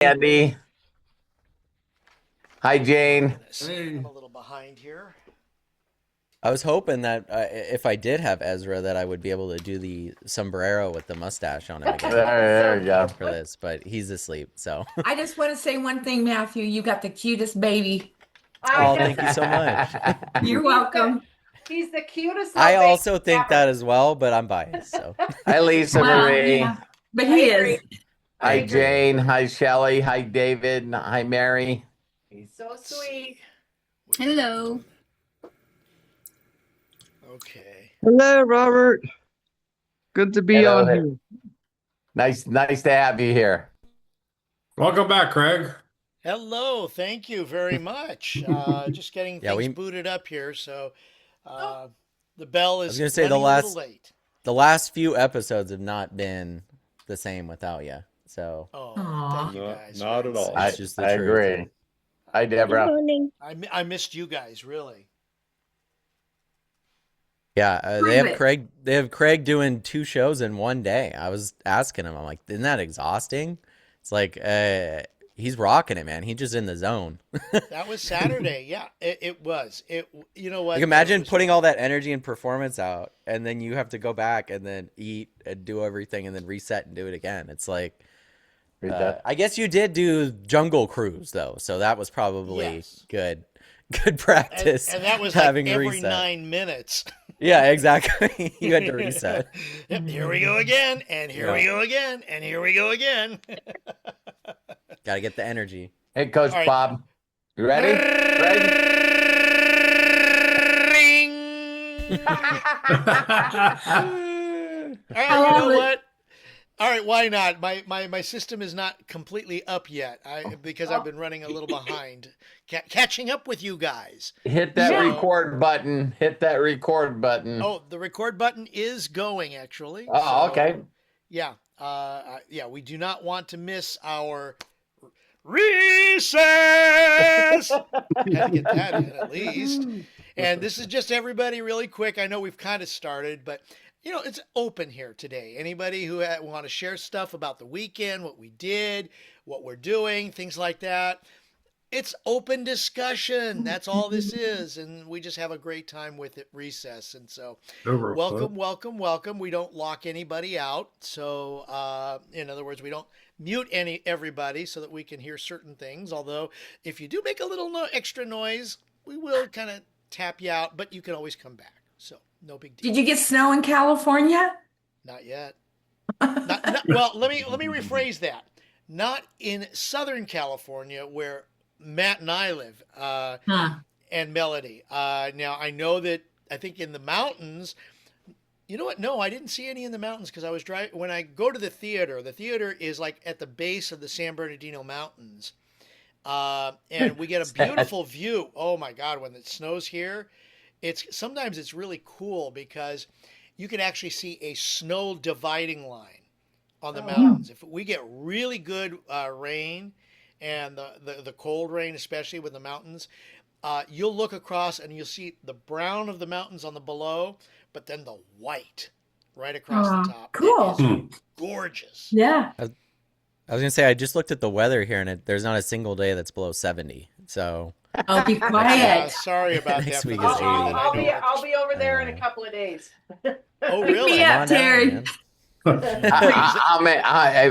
Andy. Hi, Jane. I'm a little behind here. I was hoping that if I did have Ezra, that I would be able to do the sombrero with the mustache on him again There you go. for this, but he's asleep. So, I just want to say one thing, Matthew. You got the cutest baby. oh, thank you so much. You're welcome. He's the cutest. I little also baby think ever. that as well, but I'm biased. So, Hi, Lisa Well, Marie. yeah, but he is. Hi, Thank you. Jane. Hi, Shelley. Hi, David. Hi, Mary. He's so sweet. Hello. Okay. Hello, Robert. Good to be Hello on there. here. Nice to have you here. Welcome back, Craig. Hello. Thank you very much. Just getting Yeah, things we- booted up here. So the bell is was gonna say the running a last- little late. the last few episodes have not been the same without you. So, Oh, Aw. thank you guys. Not at all. I, It's just the I truth. agree. Hi, Deborah. morning. I missed you guys, really. yeah, Prove they have it. Craig. They have Craig doing 2 shows in one day. I was asking him, I'm like, isn't that exhausting? It's like he's rocking it, man. He's just in the zone. That was Saturday. Yeah, it was. You know what? Like imagine It was- putting all that energy and performance out, and then you have to go back and then eat and do everything, and then reset and do it again. It's like, Read that. I guess you did do Jungle Cruise though, so that was probably Yes. good practice. and that was having like every reset. 9 minutes. Yeah, exactly. You had to reset. Yep, here we go again, and here we go again, and here we go again. Got to get the energy. Hey, Coach All right. Bob. You ready? Ready? Ring. All right, you love know it. what? All right, why not? My system is not completely up yet. Because I've been running a little behind, catching up with you guys. Hit that So- record button. Hit that record button. Oh, the record button is going actually. Oh, So, okay. Yeah, yeah. We do not want to miss our recess. Had to get that in at least. And this is just everybody really quick. I know we've kind of started, but you know, it's open here today. Anybody who want to share stuff about the weekend, what we did, what we're doing, things like that. It's open discussion. That's all this is. And we just have a great time with it, recess. And so welcome. We don't lock anybody out. So, in other words, we don't mute everybody so that we can hear certain things. Although, if you do make a little extra noise, we will kind of tap you out, but you can always come back. So, no big deal. Did you get snow in California? Not yet. Well, let me rephrase that. Not in Southern California, where Matt and I live, Huh. and Melody. Now I know that I think in the mountains. You know what? No, I didn't see any in the mountains because I was driving. When I go to the theater is like at the base of the San Bernardino Mountains, and we get a beautiful view. Oh my God! When it snows here, sometimes it's really cool because you can actually see a snow dividing line on the mountains. If we get really good rain, and the cold rain, especially with the mountains, you'll look across and you'll see the brown of the mountains on the below, but then the white right across the top. Cool. It is gorgeous. Yeah. I was gonna say I just looked at the weather here, and there's not a single day that's below 70. So Oh, be Yeah, quiet. sorry about Next that. week for is those of you 80. that I I'll don't be over there in a Uh, couple of days. Oh, Pick really? me up, Come on down, Terry. man.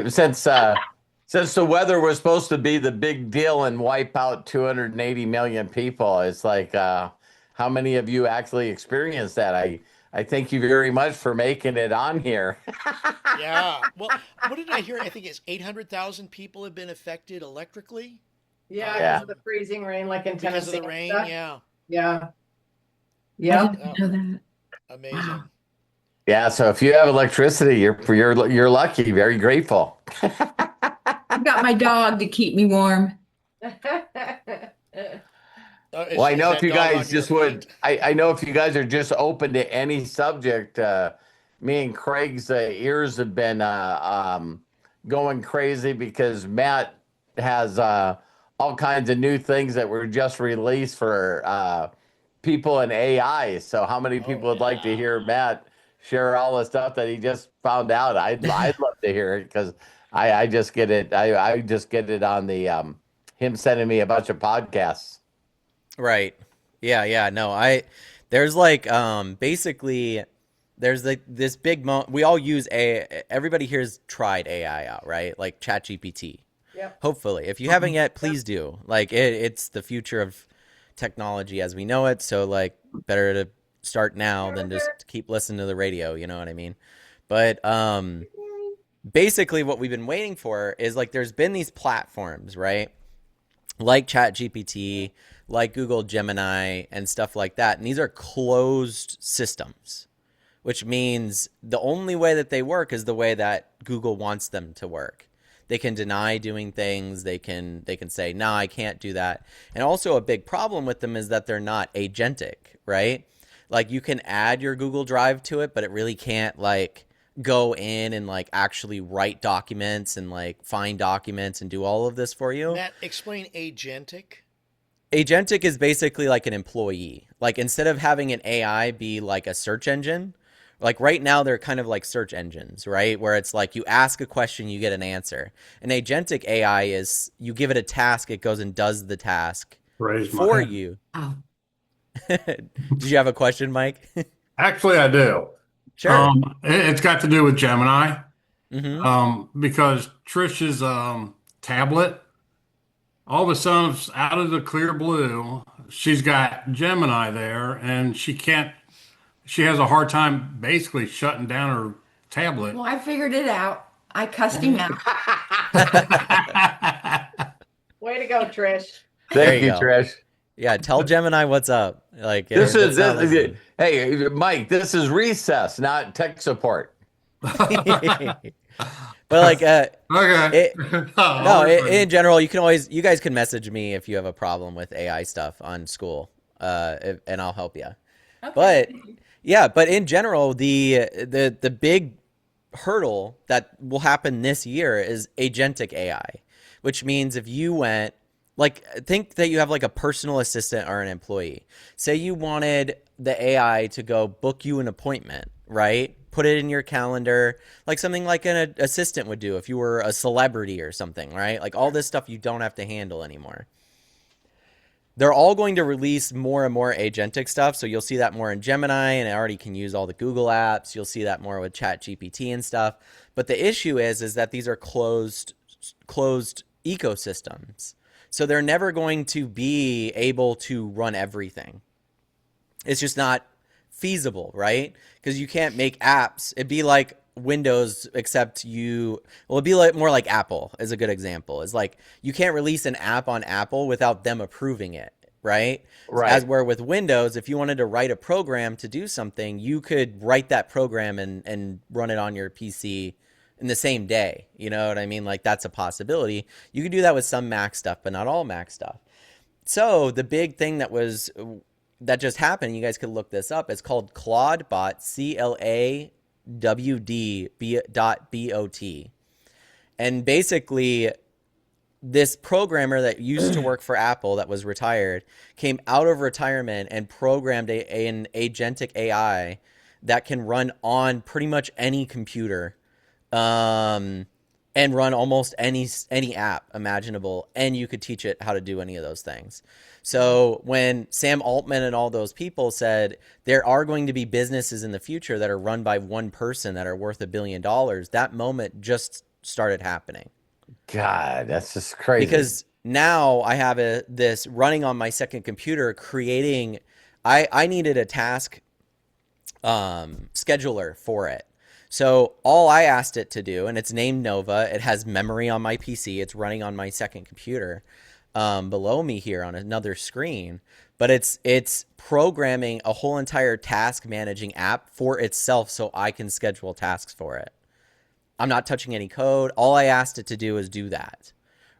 Since the weather was supposed to be the big deal and wipe out 280 million people, it's like, how many of you actually experienced that? I thank you very much for making it on here. Yeah. Well, what did I hear? I think it's 800,000 people have been affected electrically Yeah, Yeah. because of the freezing rain, like in because Tennessee. of the and rain. stuff. Yeah. Yeah. I Yeah. didn't know that. Amazing. Yeah, so if you have electricity, you're lucky, very grateful. I got my dog to keep me warm. Well, I know if you guys just would, I know if you guys are just open to any subject, me and Craig's ears have been going crazy because Matt has all kinds of new things that were just released for people in AI. So how many people would like to hear Matt share all the stuff that he just found out? I'd love to hear it because I just get it. I just get it on the him sending me a bunch of podcasts. Right. Yeah. No, there's like basically there's like this big we all use everybody here's tried AI out, right? Like ChatGPT. Yep. Hopefully. If you haven't yet, please do. Like it's the future of technology as we know it, so like better to start now than just keep listening to the radio, you know what I mean? But basically what we've been waiting for is like there's been these platforms, right? Like ChatGPT, like Google Gemini and stuff like that. And these are closed systems, which means the only way that they work is the way that Google wants them to work. They can deny doing things. They can say, no, I can't do that. And also a big problem with them is that they're not agentic, right? Like you can add your Google Drive to it, but it really can't like go in and like actually write documents and like find documents and do all of this for you. Matt, explain agentic. Agentic is basically like an employee. Like instead of having an AI be like a search engine, like right now they're kind of like search engines, right? Where it's like you ask a question, you get an answer. An agentic AI is you give it a task, it goes and does the task Raise my for hand. you. Oh, Did you have a question, Mike? Actually, I do. Sure. It's got to do with Gemini. Mm-hmm. Because Trish's tablet, all of a sudden, out of the clear blue, she's got Gemini there, and she has a hard time basically shutting down her tablet. well, I figured it out. I cussed him out. Way to go, Trish. There Thank you you, go. Trish. Yeah, tell Gemini what's up. Like This it's is not listening. hey, Mike. This is recess, not tech support. But like Okay. no, in general, you guys can message me if you have a problem with AI stuff on school, and I'll help you. Okay. But yeah, but in general, the big hurdle that will happen this year is agentic AI, which means if you went like think that you have like a personal assistant or an employee. Say you wanted the AI to go book you an appointment, right? Put it in your calendar, like something like an assistant would do if you were a celebrity or something, right? Like all this stuff you don't have to handle anymore. They're all going to release more and more agentic stuff. So you'll see that more in Gemini, and it already can use all the Google apps. You'll see that more with ChatGPT and stuff. But the issue is that these are closed ecosystems. So they're never going to be able to run everything. It's just not feasible, right? Because you can't make apps. It'd be like Windows, except it'd be like more like Apple is a good example. It's like you can't release an app on Apple without them approving it, right? Right. As where with Windows, if you wanted to write a program to do something, you could write that program and run it on your PC in the same day. You know what I mean? Like that's a possibility. You could do that with some Mac stuff, but not all Mac stuff. So the big thing that just happened, you guys could look this up. It's called ClawdBot, CLAWD.BOT. And basically, this programmer that used to work for Apple that was retired came out of retirement and programmed an agentic AI that can run on pretty much any computer, and run almost any app imaginable, and you could teach it how to do any of those things. So when Sam Altman and all those people said there are going to be businesses in the future that are run by one person that are worth $1 billion, that moment just started happening. God, that's just crazy. Because now I have this running on my second computer creating, I needed a task scheduler for it. So all I asked it to do, and it's named Nova, it has memory on my PC, it's running on my second computer below me here on another screen, but it's programming a whole entire task managing app for itself so I can schedule tasks for it. I'm not touching any code. All I asked it to do is do that,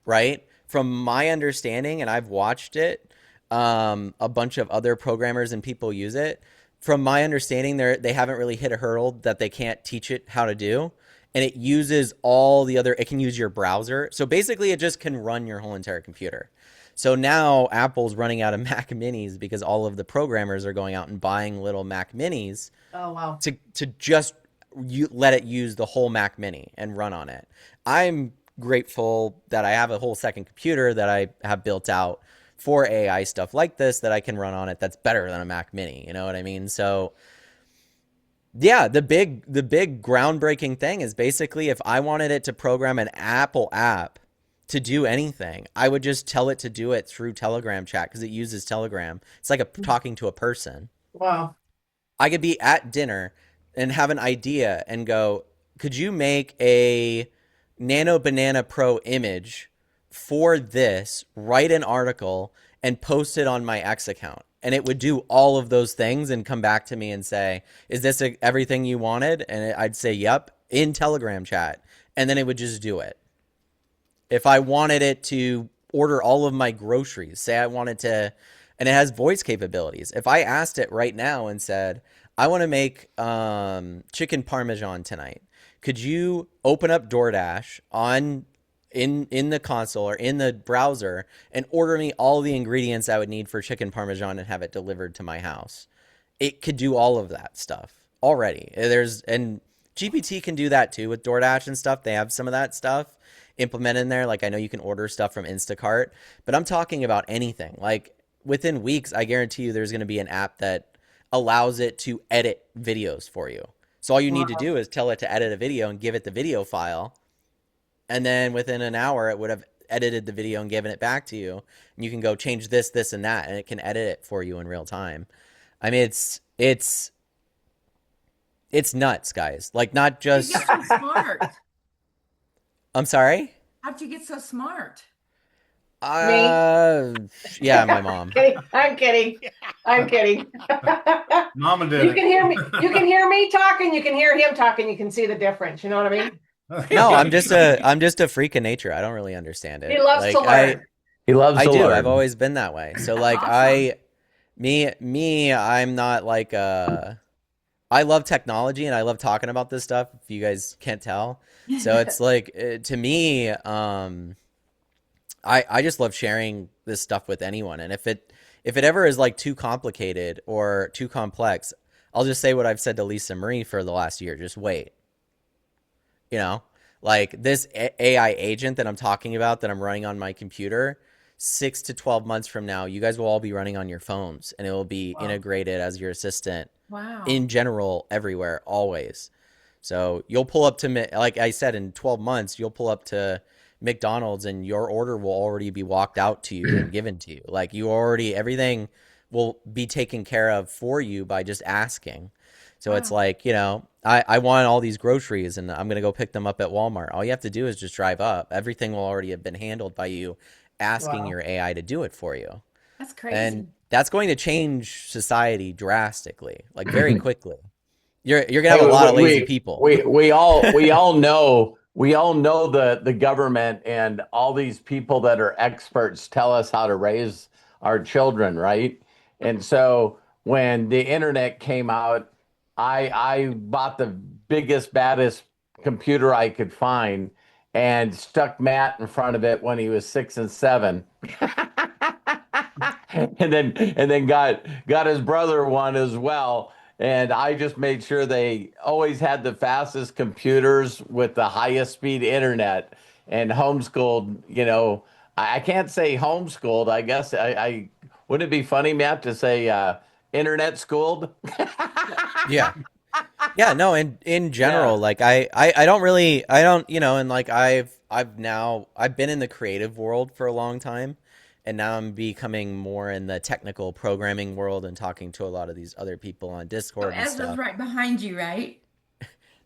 right? From my understanding, and I've watched it, a bunch of other programmers and people use it. From my understanding, they haven't really hit a hurdle that they can't teach it how to do. And it uses all the other, it can use your browser. So basically it just can run your whole entire computer. So now Apple's running out of Mac minis because all of the programmers are going out and buying little Mac minis Oh, wow. to just you let it use the whole Mac Mini and run on it. I'm grateful that I have a whole second computer that I have built out for AI stuff like this that I can run on it that's better than a Mac Mini. You know what I mean? So yeah, the big groundbreaking thing is basically if I wanted it to program an Apple app to do anything, I would just tell it to do it through Telegram chat because it uses Telegram. It's like talking to a person. Wow. I could be at dinner and have an idea and go, could you make a Nano Banana Pro image for this, write an article, and post it on my X account? And it would do all of those things and come back to me and say, is this everything you wanted? And I'd say, yep, in Telegram chat. And then it would just do it. If I wanted it to order all of my groceries, say I wanted to, and it has voice capabilities. If I asked it right now and said, I want to make chicken parmesan tonight, could you open up DoorDash in the console or in the browser and order me all the ingredients I would need for chicken parmesan and have it delivered to my house? It could do all of that stuff already. And GPT can do that too with DoorDash and stuff. They have some of that stuff implemented in there. Like I know you can order stuff from Instacart, but I'm talking about anything. Like within weeks, I guarantee you there's going to be an app that allows it to edit videos for you. So all you need to do is tell it to edit a video and give it the video file. And then within an hour, it would have edited the video and given it back to you. And you can go change this, this, and that, and it can edit it for you in real time. I mean, it's nuts, guys. Like not just. You get so smart. I'm sorry? How'd you get so smart? Yeah, my mom. I'm kidding. Mama did You it. can hear me. You can hear me talking. You can hear him talking. You can see the difference. You know what I mean? No, I'm just a freak of nature. I don't really understand it. He loves like, to learn. He loves I to do. learn. I've always been that way. So like Awesome. I'm not like I love technology and I love talking about this stuff, if you guys can't tell. So it's like to me I just love sharing this stuff with anyone. And if it ever is like too complicated or too complex, I'll just say what I've said to Lisa Marie for the last year. Just wait. You know, like this AI agent that I'm talking about that I'm running on my computer, 6 to 12 months from now, you guys will all be running on your phones and it will be integrated as your assistant Wow. in general, everywhere, always. So you'll pull up to, like I said, in 12 months, you'll pull up to McDonald's and your order will already be walked out to you and given to you. Like everything will be taken care of for you by just asking. So it's like, you know, I want all these groceries and I'm going to go pick them up at Walmart. All you have to do is just drive up. Everything will already have been handled by you asking your AI to do it for you. That's crazy. And that's going to change society drastically, like very quickly. You're going to have a lot of lazy people. We all know the government and all these people that are experts tell us how to raise our children, right? And so when the internet came out, I bought the biggest, baddest computer I could find and stuck Matt in front of it when he was 6 and 7. and then got his brother one as well. And I just made sure they always had the fastest computers with the highest speed internet and homeschooled, you know, I can't say homeschooled. I guess I wouldn't it be funny, Matt, to say internet schooled? Yeah. Yeah, no, in general, like I don't, you know, and like I've been in the creative world for a long time. And now I'm becoming more in the technical programming world and talking to a lot of these other people on Discord and Ezra's stuff. right behind you, right?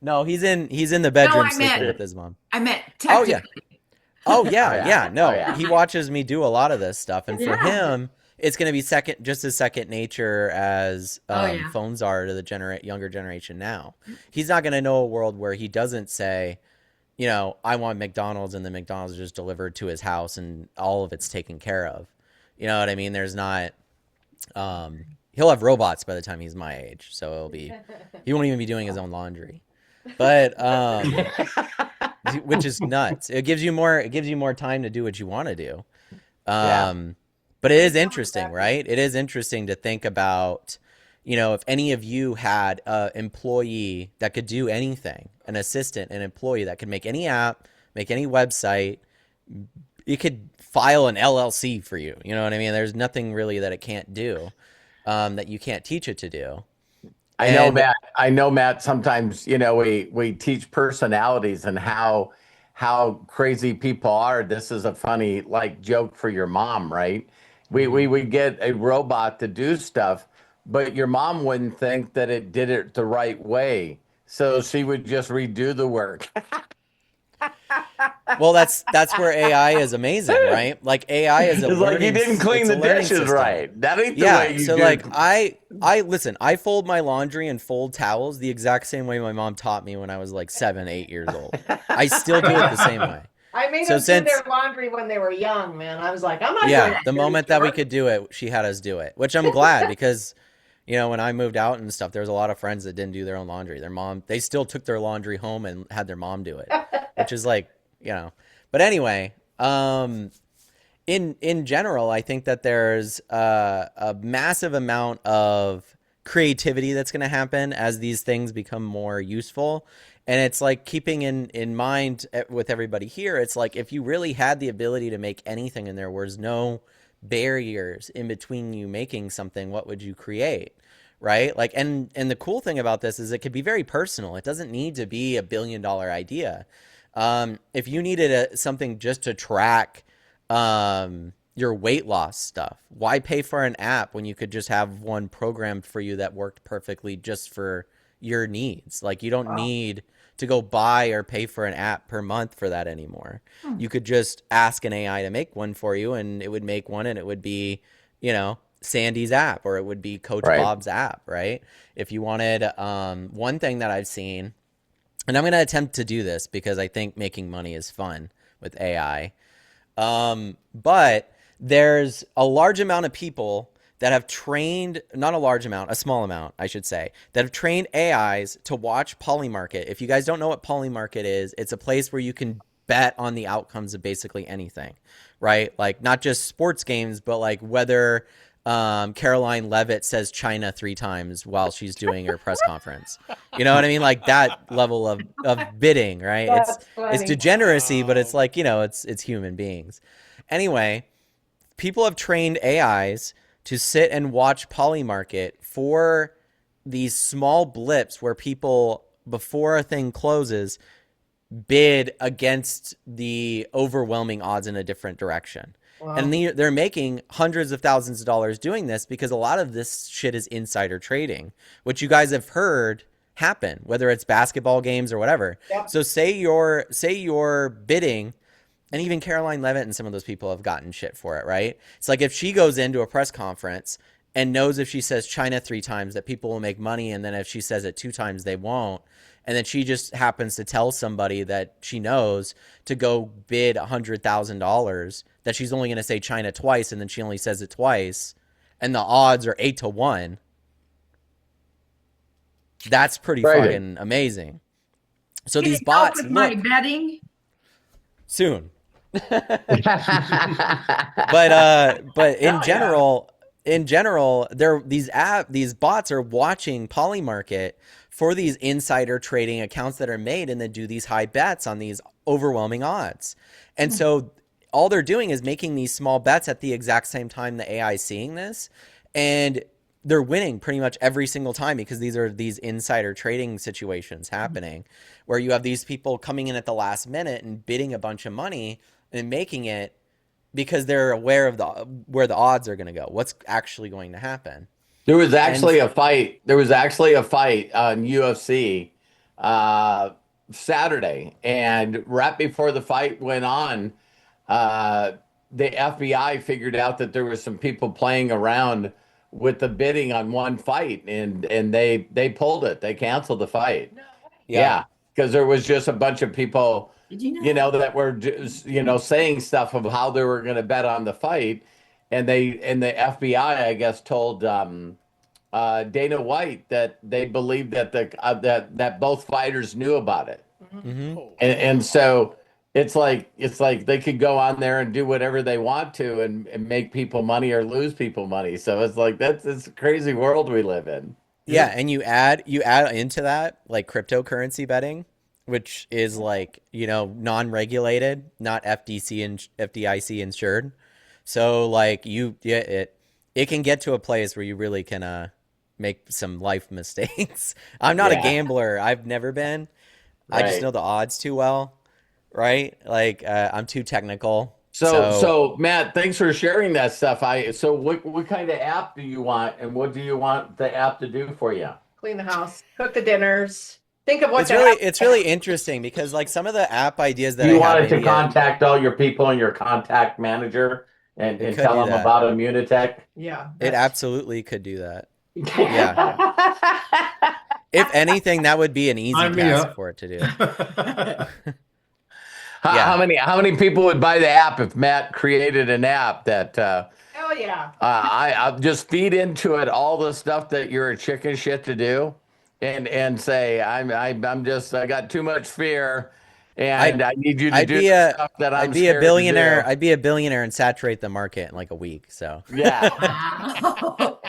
No, he's in the bedroom I sleeping meant- with his mom. I meant Oh yeah. technically. Oh yeah, no. Oh, yeah. He watches me do a lot of this stuff, and for Yeah. him, it's going to be just as second nature as yeah. phones are to the younger generation now. He's not going to know a world where he doesn't say, you know, I want McDonald's, and the McDonald's is just delivered to his house, and all of it's taken care of. You know what I mean? There's not. He'll have robots by the time he's my age, so he won't even be doing his own laundry. But which is nuts. It gives you more time to do what you want to do. But it is interesting, right? It is interesting to think about, you know, if any of you had an employee that could do anything, an assistant, an employee that could make any app, make any website, it could file an LLC for you. You know what I mean? There's nothing really that it can't do, that you can't teach it to do. I know, Matt. I know, Matt. Sometimes, you know, we teach personalities and how crazy people are. This is a funny like joke for your mom, right? We would get a robot to do stuff, but your mom wouldn't think that it did it the right way, so she would just redo the work. Well, that's where AI is amazing, right? Like AI is a It's like you learning, didn't clean it's the a learning dishes system. right. That ain't the Yeah, way you so do. like I listen, I fold my laundry and fold towels the exact same way my mom taught me when I was like 7, 8 years old. I still do it the same way. I made So them do since their laundry when they were young, man. I was like, I'm not doing yeah, that the dirty moment that we chore. could do it, she had us do it, which I'm glad because you know, when I moved out and stuff, there was a lot of friends that didn't do their own laundry. Their mom, they still took their laundry home and had their mom do it, which is like, you know. But anyway, in general, I think that there's a massive amount of creativity that's going to happen as these things become more useful. And it's like keeping in mind with everybody here, it's like if you really had the ability to make anything and there was no barriers in between you making something, what would you create? Right? Like, and the cool thing about this is it could be very personal. It doesn't need to be a $1 billion idea. If you needed something just to track your weight loss stuff, why pay for an app when you could just have one programmed for you that worked perfectly just for your needs? Like, you don't need to go buy or pay for an app per month for that anymore. You could just ask an AI to make one for you and it would make one, and it would be, you know, Sandy's app, or it would be Coach Right. Bob's app, right? If you wanted, one thing that I've seen, and I'm going to attempt to do this because I think making money is fun with AI. But there's a large amount of people that have trained, not a large amount, a small amount, I should say, that have trained AIs to watch Polymarket. If you guys don't know what Polymarket is, it's a place where you can bet on the outcomes of basically anything, right? Like not just sports games, but like whether Caroline Levitt says China 3 times while she's doing her press conference. You know what I mean? Like that level of bidding, right? That's It's funny. degeneracy, but it's like, you know, it's human beings. Anyway, people have trained AIs to sit and watch Polymarket for these small blips where people, before a thing closes, bid against the overwhelming odds in a different direction. Wow. And they're making hundreds of thousands of dollars doing this because a lot of this shit is insider trading, which you guys have heard happen, whether it's basketball games or whatever. Yep. So say you're bidding, and even Caroline Levitt and some of those people have gotten shit for it, right? It's like if she goes into a press conference and knows if she says China 3 times that people will make money, and then if she says it 2 times, they won't. And then she just happens to tell somebody that she knows to go bid $100,000 that she's only going to say China twice, and then she only says it twice, and the odds are 8 to 1. That's pretty Right. fucking amazing. So Can these it help bots with my look betting? soon. But in general, these bots are watching Polymarket for these insider trading accounts that are made and then do these high bets on these overwhelming odds. And so all they're doing is making these small bets at the exact same time the AI is seeing this, and they're winning pretty much every single time because these are these insider trading situations happening where you have these people coming in at the last minute and bidding a bunch of money and making it because they're aware of where the odds are going to go, what's actually going to happen. There was actually a fight. There was actually a fight on UFC Saturday, and right before the fight went on, the FBI figured out that there was some people playing around with the bidding on one fight, and they pulled it. They canceled the fight. Yeah, because there was just a bunch of people, Did you know? you know, that were just, you know, saying stuff of how they were going to bet on the fight, and the FBI, I guess, told Dana White that they believed that that both fighters knew about it, Mm-hmm. and so it's like they could go on there and do whatever they want to and make people money or lose people money. So it's like it's a crazy world we live in. Yeah, and you add into that like cryptocurrency betting, which is like, non-regulated, not FDC and FDIC insured. So like it can get to a place where you really can make some life mistakes. I'm not a Yeah, gambler. I've never been. I just right. know the odds too well, right? Like I'm too technical. So So so Matt, thanks for sharing that stuff. So what kind of app do you want, and what do you want the app to do for you? Clean the house, cook the dinners. Think of what it's the really app. it's really interesting because like some of the app ideas Do that I you have, want it to maybe contact all your people in your contact manager it and could tell do them that. about Immunitech? Yeah, It that's absolutely could do that. Yeah. How If anything, that would be an easy Sign me task up. for it to do. how Yeah. many people would buy the app if Matt created an app that hell yeah. I just feed into it all the stuff that you're a chicken shit to do, and say I got too much fear, I'd and I need you to I'd do be the a stuff that I'd I'm be a scared to billionaire. do. I'd be a billionaire and saturate the market in like a week. So Yeah. Wow.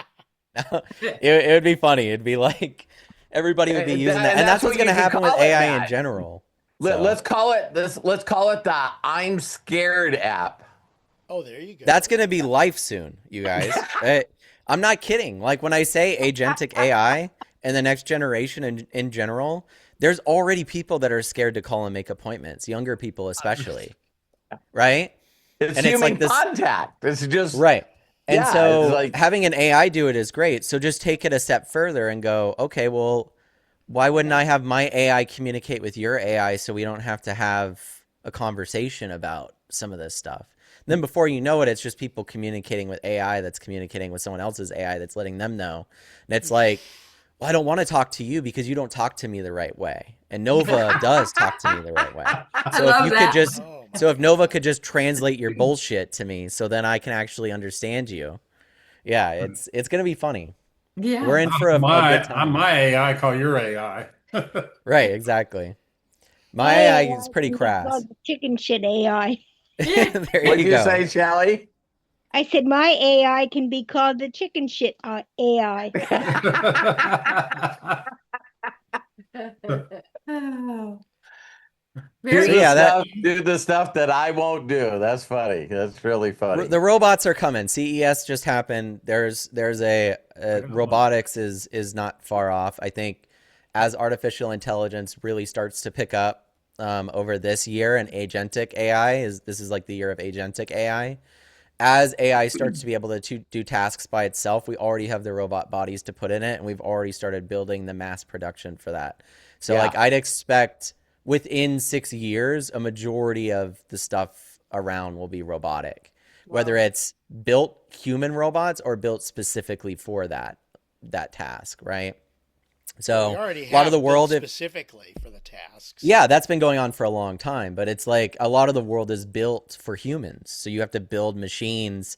it would be funny. It'd be like everybody would be using that. And And that's that's what's what you gonna could happen with call it, AI in Matt. general. So Let's call it this. Let's call it the I'm scared app. Oh, there you that's go. gonna be life soon, you guys. I'm not kidding. Like when I say agentic AI and the next generation in general, there's already people that are scared to call and make appointments, younger people especially, right? It's And it's human like this, contact. It's just right? And yeah. It's so like having an AI do it is great. So just take it a step further and go, okay, well, why wouldn't I have my AI communicate with your AI so we don't have to have a conversation about some of this stuff? Then before you know it, it's just people communicating with AI that's communicating with someone else's AI that's letting them know. And it's like, well, I don't want to talk to you because you don't talk to me the right way. And Nova does talk to me the right way. I So if love you could that. just, Oh so if my Nova God. could just translate your bullshit to me so then I can actually understand you. Yeah, it's going to be funny. We're Yeah. in for a good I'm time. my AI, call your AI. Right, exactly. My My AI is AI pretty can be crass. called the chicken shit AI. Yeah. There what'd you you go. say, Shelly? I said my AI can be called the chicken shit AI. Oh, Do very So the yeah, that stuff. Do the stuff that I won't do. That's funny. That's really funny. the robots are coming. CES just happened. There's I a got one. robotics is not far off. I think as artificial intelligence really starts to pick up over this year, and agentic AI this is like the year of agentic AI. As AI starts to be able to do tasks by itself, we already have the robot bodies to put in it, and we've already started building the mass production for that. So Yeah. like I'd expect within 6 years, a majority of the stuff around will be robotic, whether Wow. it's built human robots or built specifically for that task, right? Well, we So already a lot of the have built world, specifically for the tasks. yeah, that's been going on for a long time, but it's like a lot of the world is built for humans. So you have to build machines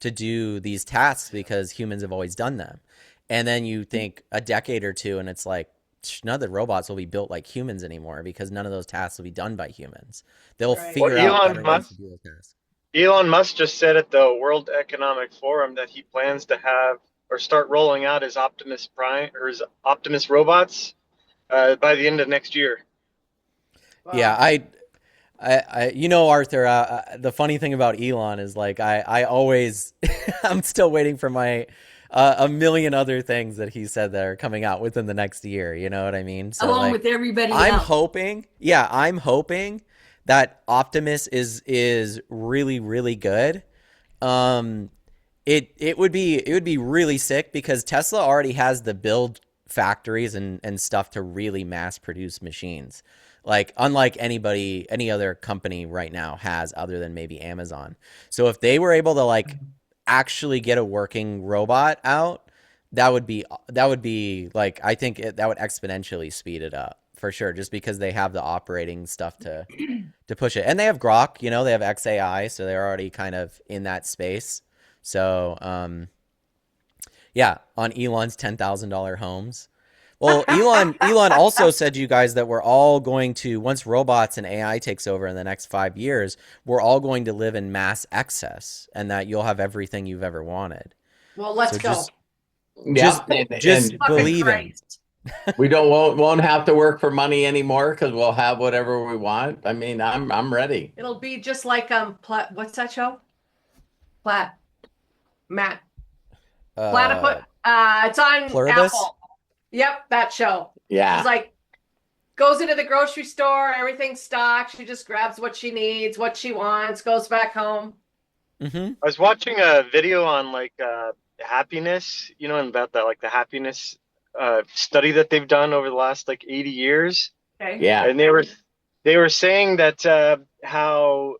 to do these tasks because humans have always done them. And then you think a decade or two, and it's like, none of the robots will be built like humans anymore because none of those tasks will be done by humans. They'll Right. Well, figure out better ways to do those tasks. Elon Musk just said at the World Economic Forum that he plans to have or start rolling out his Optimus Prime or his Optimus robots by the end of next year. Yeah, Wow. Arthur, the funny thing about Elon is like, I always, I'm still waiting for my, a million other things that he said that are coming out within the next year. You know what I mean? So along like, with everybody I'm else. hoping, I'm hoping that Optimus is really, really good. Um, it would be really sick because Tesla already has the build factories and stuff to really mass produce machines. Like unlike any other company right now has other than maybe Amazon. So if they were able to like actually get a working robot out, that would be like I think that would exponentially speed it up for sure just because they have the operating stuff to push it. And they have Grok, they have XAI, so they're already kind of in that space. So, yeah, on Elon's $10,000 homes. Well, Elon also said to you guys that we're all going to, once robots and AI takes over in the next 5 years, we're all going to live in mass excess, and that you'll have everything you've ever wanted. Well, let's So go. just and Fucking believe in. Christ. we won't have to work for money anymore because we'll have whatever we want. I mean, I'm ready. It'll be just like what's that show? Matt Platypus. It's on Pluribus? Apple. Yep, that show. Yeah. It's like goes into the grocery store, everything's stocked. She just grabs what she needs, what she wants, goes back home. Mm-hmm. I was watching a video on like happiness, and about that, like the happiness study that they've done over the last like 80 years. Okay. Yeah. And they were saying that how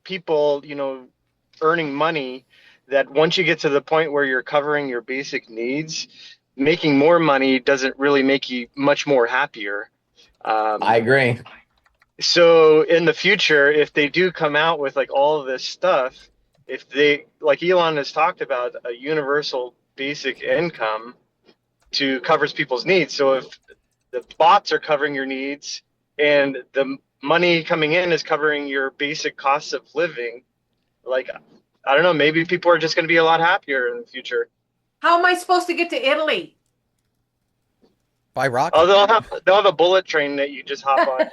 people earning money, that once you get to the point where you're covering your basic needs, making more money doesn't really make you much more happier. I agree. So in the future, if they do come out with like all of this stuff, if they, like Elon has talked about, a universal basic income to covers people's needs. So if the bots are covering your needs and the money coming in is covering your basic costs of living, like, I don't know, maybe people are just going to be a lot happier in the future. How am I supposed to get to Italy? By rocket. Oh, they'll have a bullet train that you just hop on.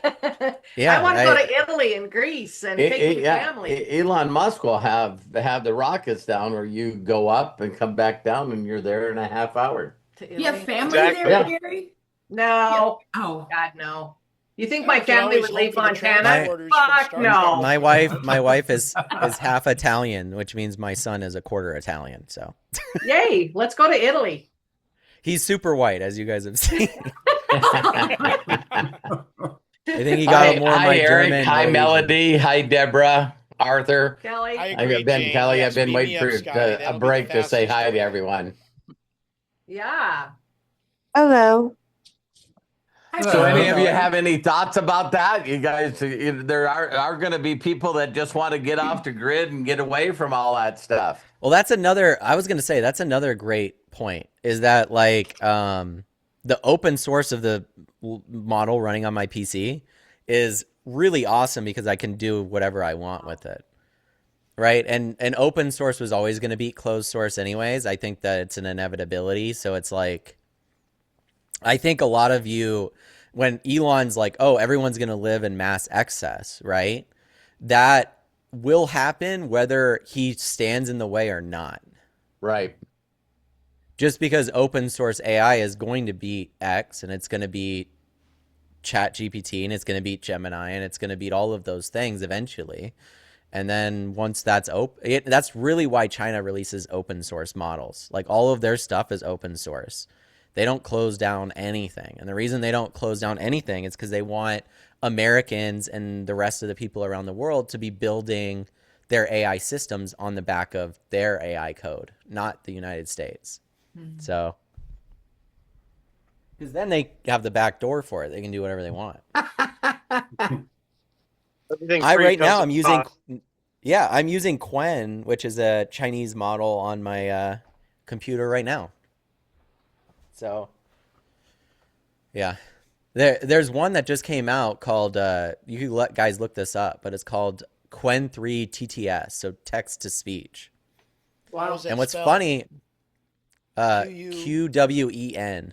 Yeah, I want to go to Italy and Greece and take my family. Elon Musk will have the rockets down where you go up and come back down, and you're there in a half hour. You have family Exactly. there, Yeah. Gary? No. Oh. God, no. You think my You can family always would leave hope for the Montana? transporters from Fuck Star no. Trek. My wife is half Italian, which means my son is a quarter Italian. So Yay, let's go to Italy. he's super white, as you guys have seen. I think he got more of my Eric. German. Hi, Norwegian. Melody. Hi, Deborah. Arthur. Kelly. I agree, I've been Jane. Kelly. Yes, I've been beam waiting me for up, Scotty. That'll a be break the to say fastest hi to way. everyone. Yeah. Hello. So, any of you have any thoughts about that? You guys, there are going to be people that just want to get off the grid and get away from all that stuff. Well, that's another. I was going to say that's another great point. Is that like the open source of the model running on my PC is really awesome because I can do whatever I want with it. Right. And open source was always going to beat closed source anyways. I think that it's an inevitability. So it's like, I think a lot of you, when Elon's like, oh, everyone's going to live in mass excess, right? That will happen whether he stands in the way or not. Right. Just because open source AI is going to beat X and it's going to beat ChatGPT and it's going to beat Gemini and it's going to beat all of those things eventually. And then once that's open, that's really why China releases open source models. Like all of their stuff is open source. They don't close down anything. And the reason they don't close down anything is because they want Americans and the rest of the people around the world to be building their AI systems on the back of their AI code, not the United States. Mm-hmm. So, because then they have the back door for it. They can do whatever they want. Right now I'm using, I'm using Quen, which is a Chinese model on my computer right now. So, yeah, there's one that just came out called, you can let guys look this up, but it's called Quen 3 TTS, so text to speech. Wow. And what's funny, QWEN.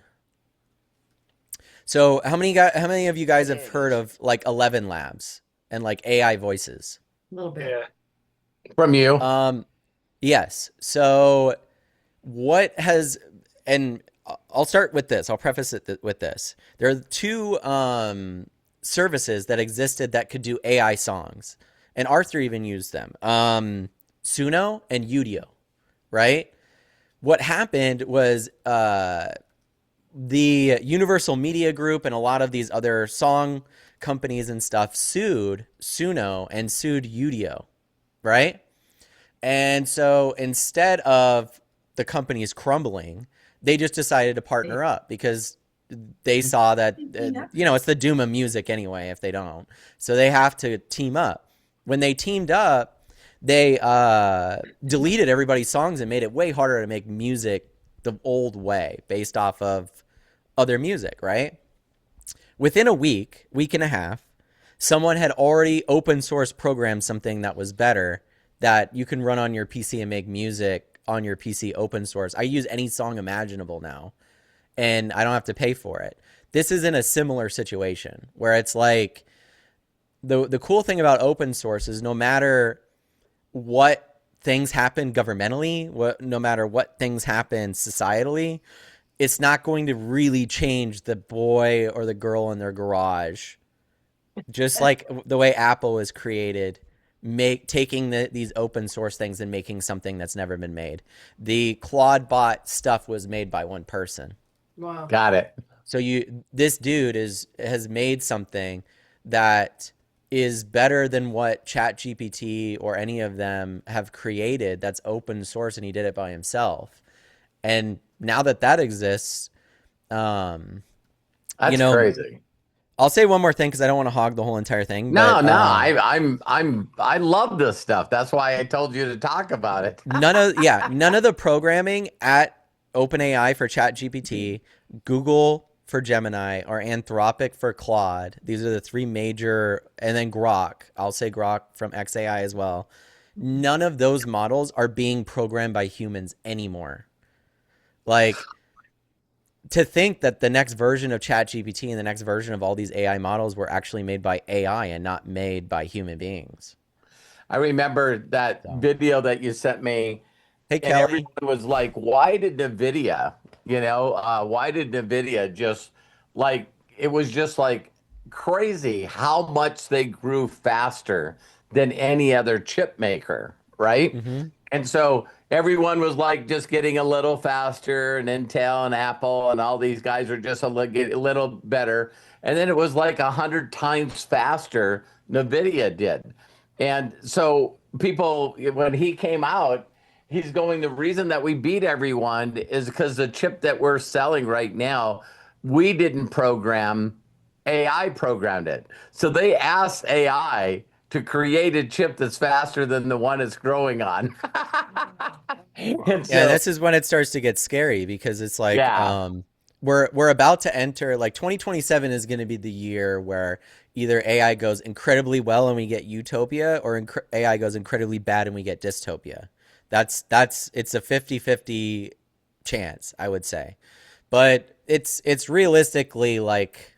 So how many of you guys have heard of like 11 Labs and like AI voices? A little bit. Yeah. From you. Yes. So what has, and I'll start with this. I'll preface it with this. There are two services that existed that could do AI songs, and Arthur even used them. Suno and Udio, right? What happened was the Universal Media Group and a lot of these other song companies and stuff sued Suno and sued Udio, right? And so instead of the companies crumbling, they just decided to partner up because they saw that, it's the doom of music anyway if they don't. So they have to team up. When they teamed up, they deleted everybody's songs and made it way harder to make music the old way based off of other music, right? Within a week and a half, someone had already open source programmed something that was better that you can run on your PC and make music on your PC open source. I use any song imaginable now, and I don't have to pay for it. This is in a similar situation where it's like the cool thing about open source is no matter what things happen governmentally, no matter what things happen societally, it's not going to really change the boy or the girl in their garage. Just like the way Apple was created, taking these open source things and making something that's never been made. The ClawdBot stuff was made by one person. Wow. Got it. So this dude has made something that is better than what ChatGPT or any of them have created that's open source, and he did it by himself. And now that exists, That's crazy. I'll say one more thing because I don't want to hog the whole entire thing. No, but, I love this stuff. That's why I told you to talk about it. none of the programming at OpenAI for ChatGPT, Google for Gemini, or Anthropic for Claude. These are the three major, and then Grok. I'll say Grok from XAI as well. None of those models are being programmed by humans anymore. Like, to think that the next version of ChatGPT and the next version of all these AI models were actually made by AI and not made by human beings. I remember that video that you sent me. Hey, and Kelly. everyone was like, why did NVIDIA, why did NVIDIA just like, it was just like crazy how much they grew faster than any other chip maker, right? Mm-hmm. And so everyone was like just getting a little faster, and Intel and Apple and all these guys are just a little better. And then it was like 100 times faster NVIDIA did. And so people, when he came out, he's going, the reason that we beat everyone is because the chip that we're selling right now, we didn't program, AI programmed it. So they asked AI to create a chip that's faster than the one it's growing on. And so, Yeah, this is when it starts to get scary because it's like we're about to enter, like 2027 is going to be the year where either AI goes incredibly well and we get Utopia, or AI goes incredibly bad and we get Dystopia. It's a 50-50 chance, I would say. But it's realistically like,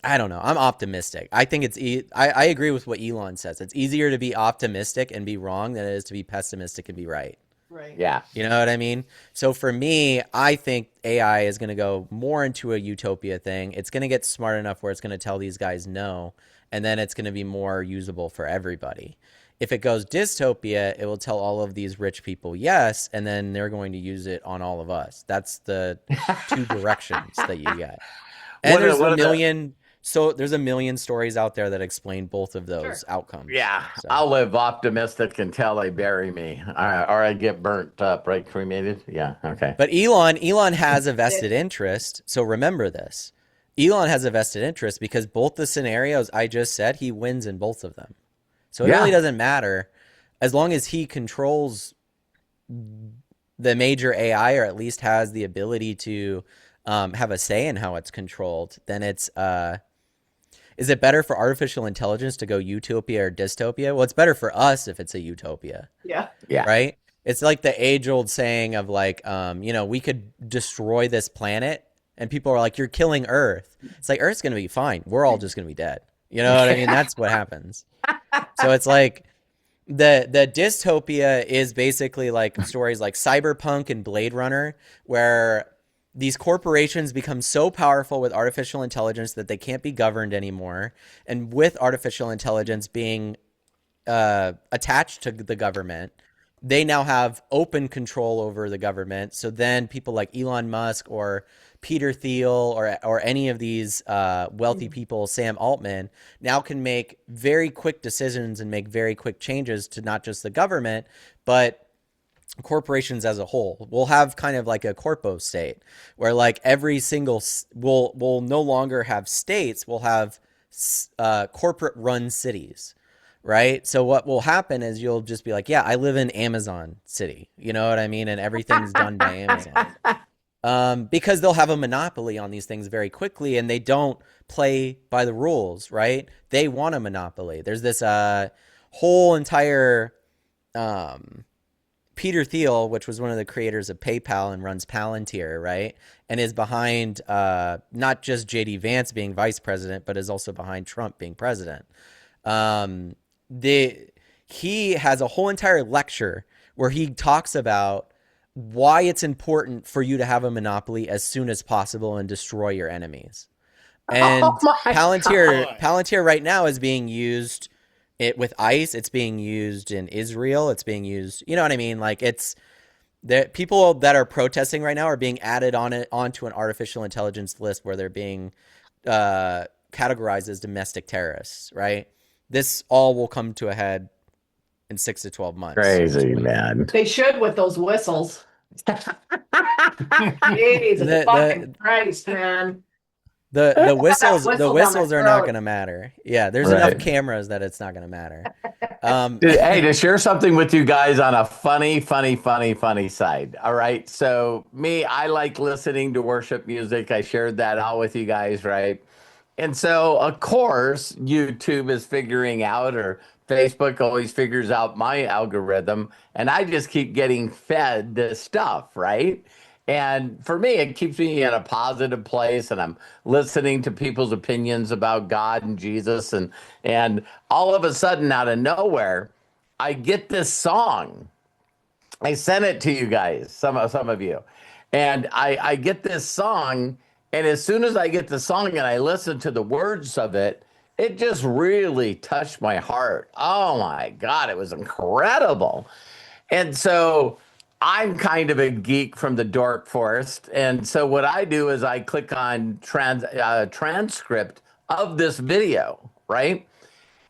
I don't know. I'm optimistic. I think I agree with what Elon says. It's easier to be optimistic and be wrong than it is to be pessimistic and be right. Right. Yeah. You know what I mean? So for me, I think AI is going to go more into a utopia thing. It's going to get smart enough where it's going to tell these guys no, and then it's going to be more usable for everybody. If it goes dystopia, it will tell all of these rich people yes, and then they're going to use it on all of us. That's the two directions that you get. And there's a million stories out there that explain both of those outcomes. Yeah, So. I'll live optimistic until they bury me, or I get burnt up, right? Cremated. Yeah, okay. But Elon has a vested interest. So remember this. Elon has a vested interest because both the scenarios I just said, he wins in both of them. So it really doesn't matter as long as he controls the major AI, or at least has the ability to have a say in how it's controlled. Then it's is it better for artificial intelligence to go utopia or dystopia? Well, it's better for us if it's a utopia. Yeah. Yeah. Right? It's like the age-old saying of like, we could destroy this planet, and people are like, you're killing Earth. It's like, Earth's going to be fine. We're all just going to be dead. You know what I mean? That's what happens. So it's like the dystopia is basically like stories like Cyberpunk and Blade Runner, where these corporations become so powerful with artificial intelligence that they can't be governed anymore. And with artificial intelligence being attached to the government, they now have open control over the government. So then people like Elon Musk or Peter Thiel or any of these wealthy people, Sam Altman, now can make very quick decisions and make very quick changes to not just the government, but corporations as a whole. We'll have kind of like a corpo state where like every single we'll no longer have states. We'll have corporate run cities. Right. So what will happen is you'll just be like, yeah, I live in Amazon City. You know what I mean? And everything's done by Amazon. because they'll have a monopoly on these things very quickly, and they don't play by the rules, right? They want a monopoly. There's this whole entire Peter Thiel, which was one of the creators of PayPal and runs Palantir, right? And is behind not just JD Vance being vice president, but is also behind Trump being president. He has a whole entire lecture where he talks about why it's important for you to have a monopoly as soon as possible and destroy your enemies. And Palantir right now is being used with ICE. It's being used in Israel. It's being used, you know what I mean? Like the people that are protesting right now are being added onto an artificial intelligence list where they're being categorized as domestic terrorists, right? This all will come to a head in 6 to 12 months. Crazy, man. They should with those whistles. Jesus fucking Christ, man. The whistles whistle are not going to matter. Yeah, there's enough cameras that it's not going to matter. Hey, to share something with you guys on a funny side. All right. So I like listening to worship music. I shared that out with you guys, right? And so, of course, YouTube is figuring out, or Facebook always figures out my algorithm, and I just keep getting fed this stuff, right? And for me, it keeps me in a positive place, and I'm listening to people's opinions about God and Jesus, and all of a sudden, out of nowhere, I get this song. I sent it to you guys, some of you, and I get this song, and as soon as I get the song and I listen to the words of it, it just really touched my heart. Oh my God, it was incredible. And so I'm kind of a geek from the dork forest. And so what I do is I click on transcript of this video, right?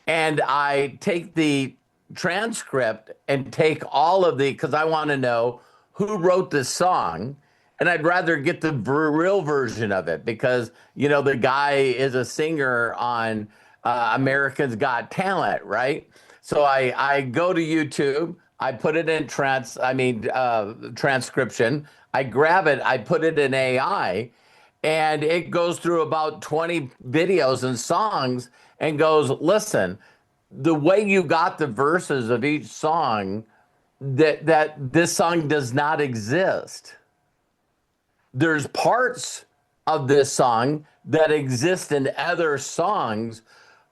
And I take the transcript and take all of because I want to know who wrote this song. And I'd rather get the real version of it because, the guy is a singer on America's Got Talent, right? So I go to YouTube, I put it in transcription, I grab it, I put it in AI, and it goes through about 20 videos and songs and goes, listen, the way you got the verses of each song, that this song does not exist. There's parts of this song that exist in other songs,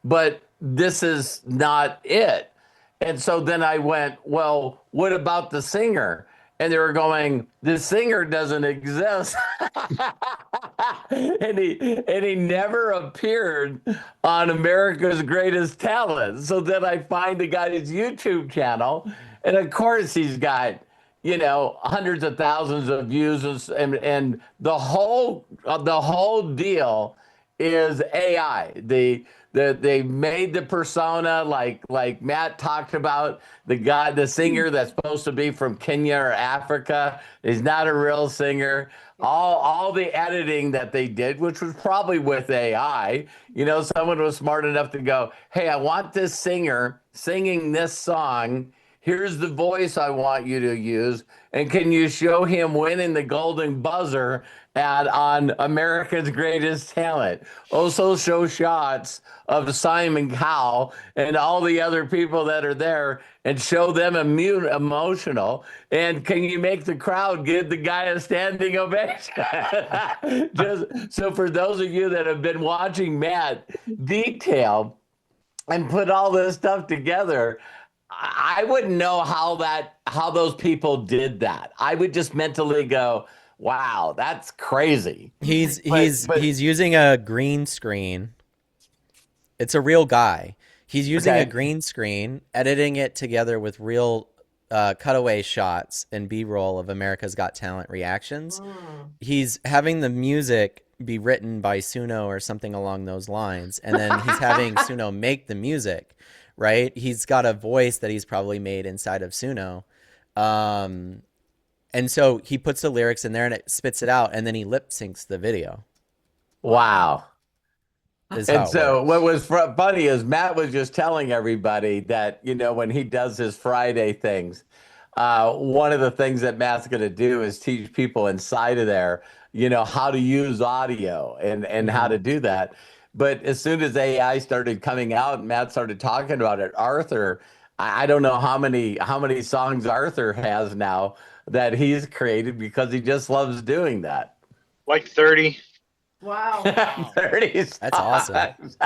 but this is not it. And so then I went, well, what about the singer? And they were going, the singer doesn't exist. and he never appeared on America's Greatest Talent. So then I find the guy's YouTube channel, and of course he's got hundreds of thousands of views, and the whole deal is AI. They made the persona like Matt talked about, the singer that's supposed to be from Kenya or Africa. He's not a real singer. All the editing that they did, which was probably with AI, someone was smart enough to go, hey, I want this singer singing this song. Here's the voice I want you to use. And can you show him winning the golden buzzer on America's Greatest Talent? Also show shots of Simon Cowell and all the other people that are there and show them emotional. And can you make the crowd give the guy a standing ovation? Just so for those of you that have been watching Matt detail and put all this stuff together, I wouldn't know how those people did that. I would just mentally go, wow, that's crazy. He's using a green screen. It's a real guy. He's using a green screen, editing it together with real cutaway shots and B-roll of America's Got Talent reactions. He's having the music be written by Suno or something along those lines, and then he's having Suno make the music. Right? He's got a voice that he's probably made inside of Suno. And so he puts the lyrics in there and it spits it out, and then he lip syncs the video. Wow. And so what was funny is Matt was just telling everybody that, when he does his Friday things, one of the things that Matt's going to do is teach people inside of there, how to use audio and how to do that. But as soon as AI started coming out and Matt started talking about it, Arthur, I don't know how many songs Arthur has now that he's created because he just loves doing that. Like 30. Wow. 30 That's awesome. songs.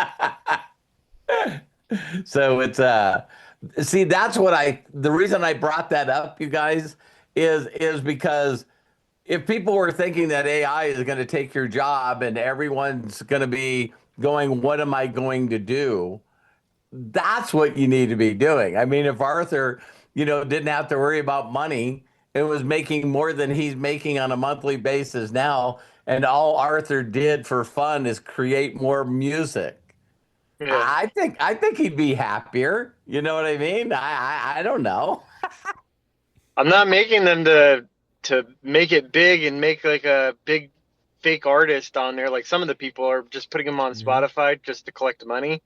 So it's see, that's the reason I brought that up, you guys, is because if people were thinking that AI is going to take your job and everyone's going to be going, what am I going to do? That's what you need to be doing. I mean, if Arthur, didn't have to worry about money and was making more than he's making on a monthly basis now, and all Arthur did for fun is create more music. Yeah. I think he'd be happier. You know what I mean? I don't know. I'm not making them to make it big and make like a big fake artist on there. Like some of the people are just putting them on Spotify just to collect money.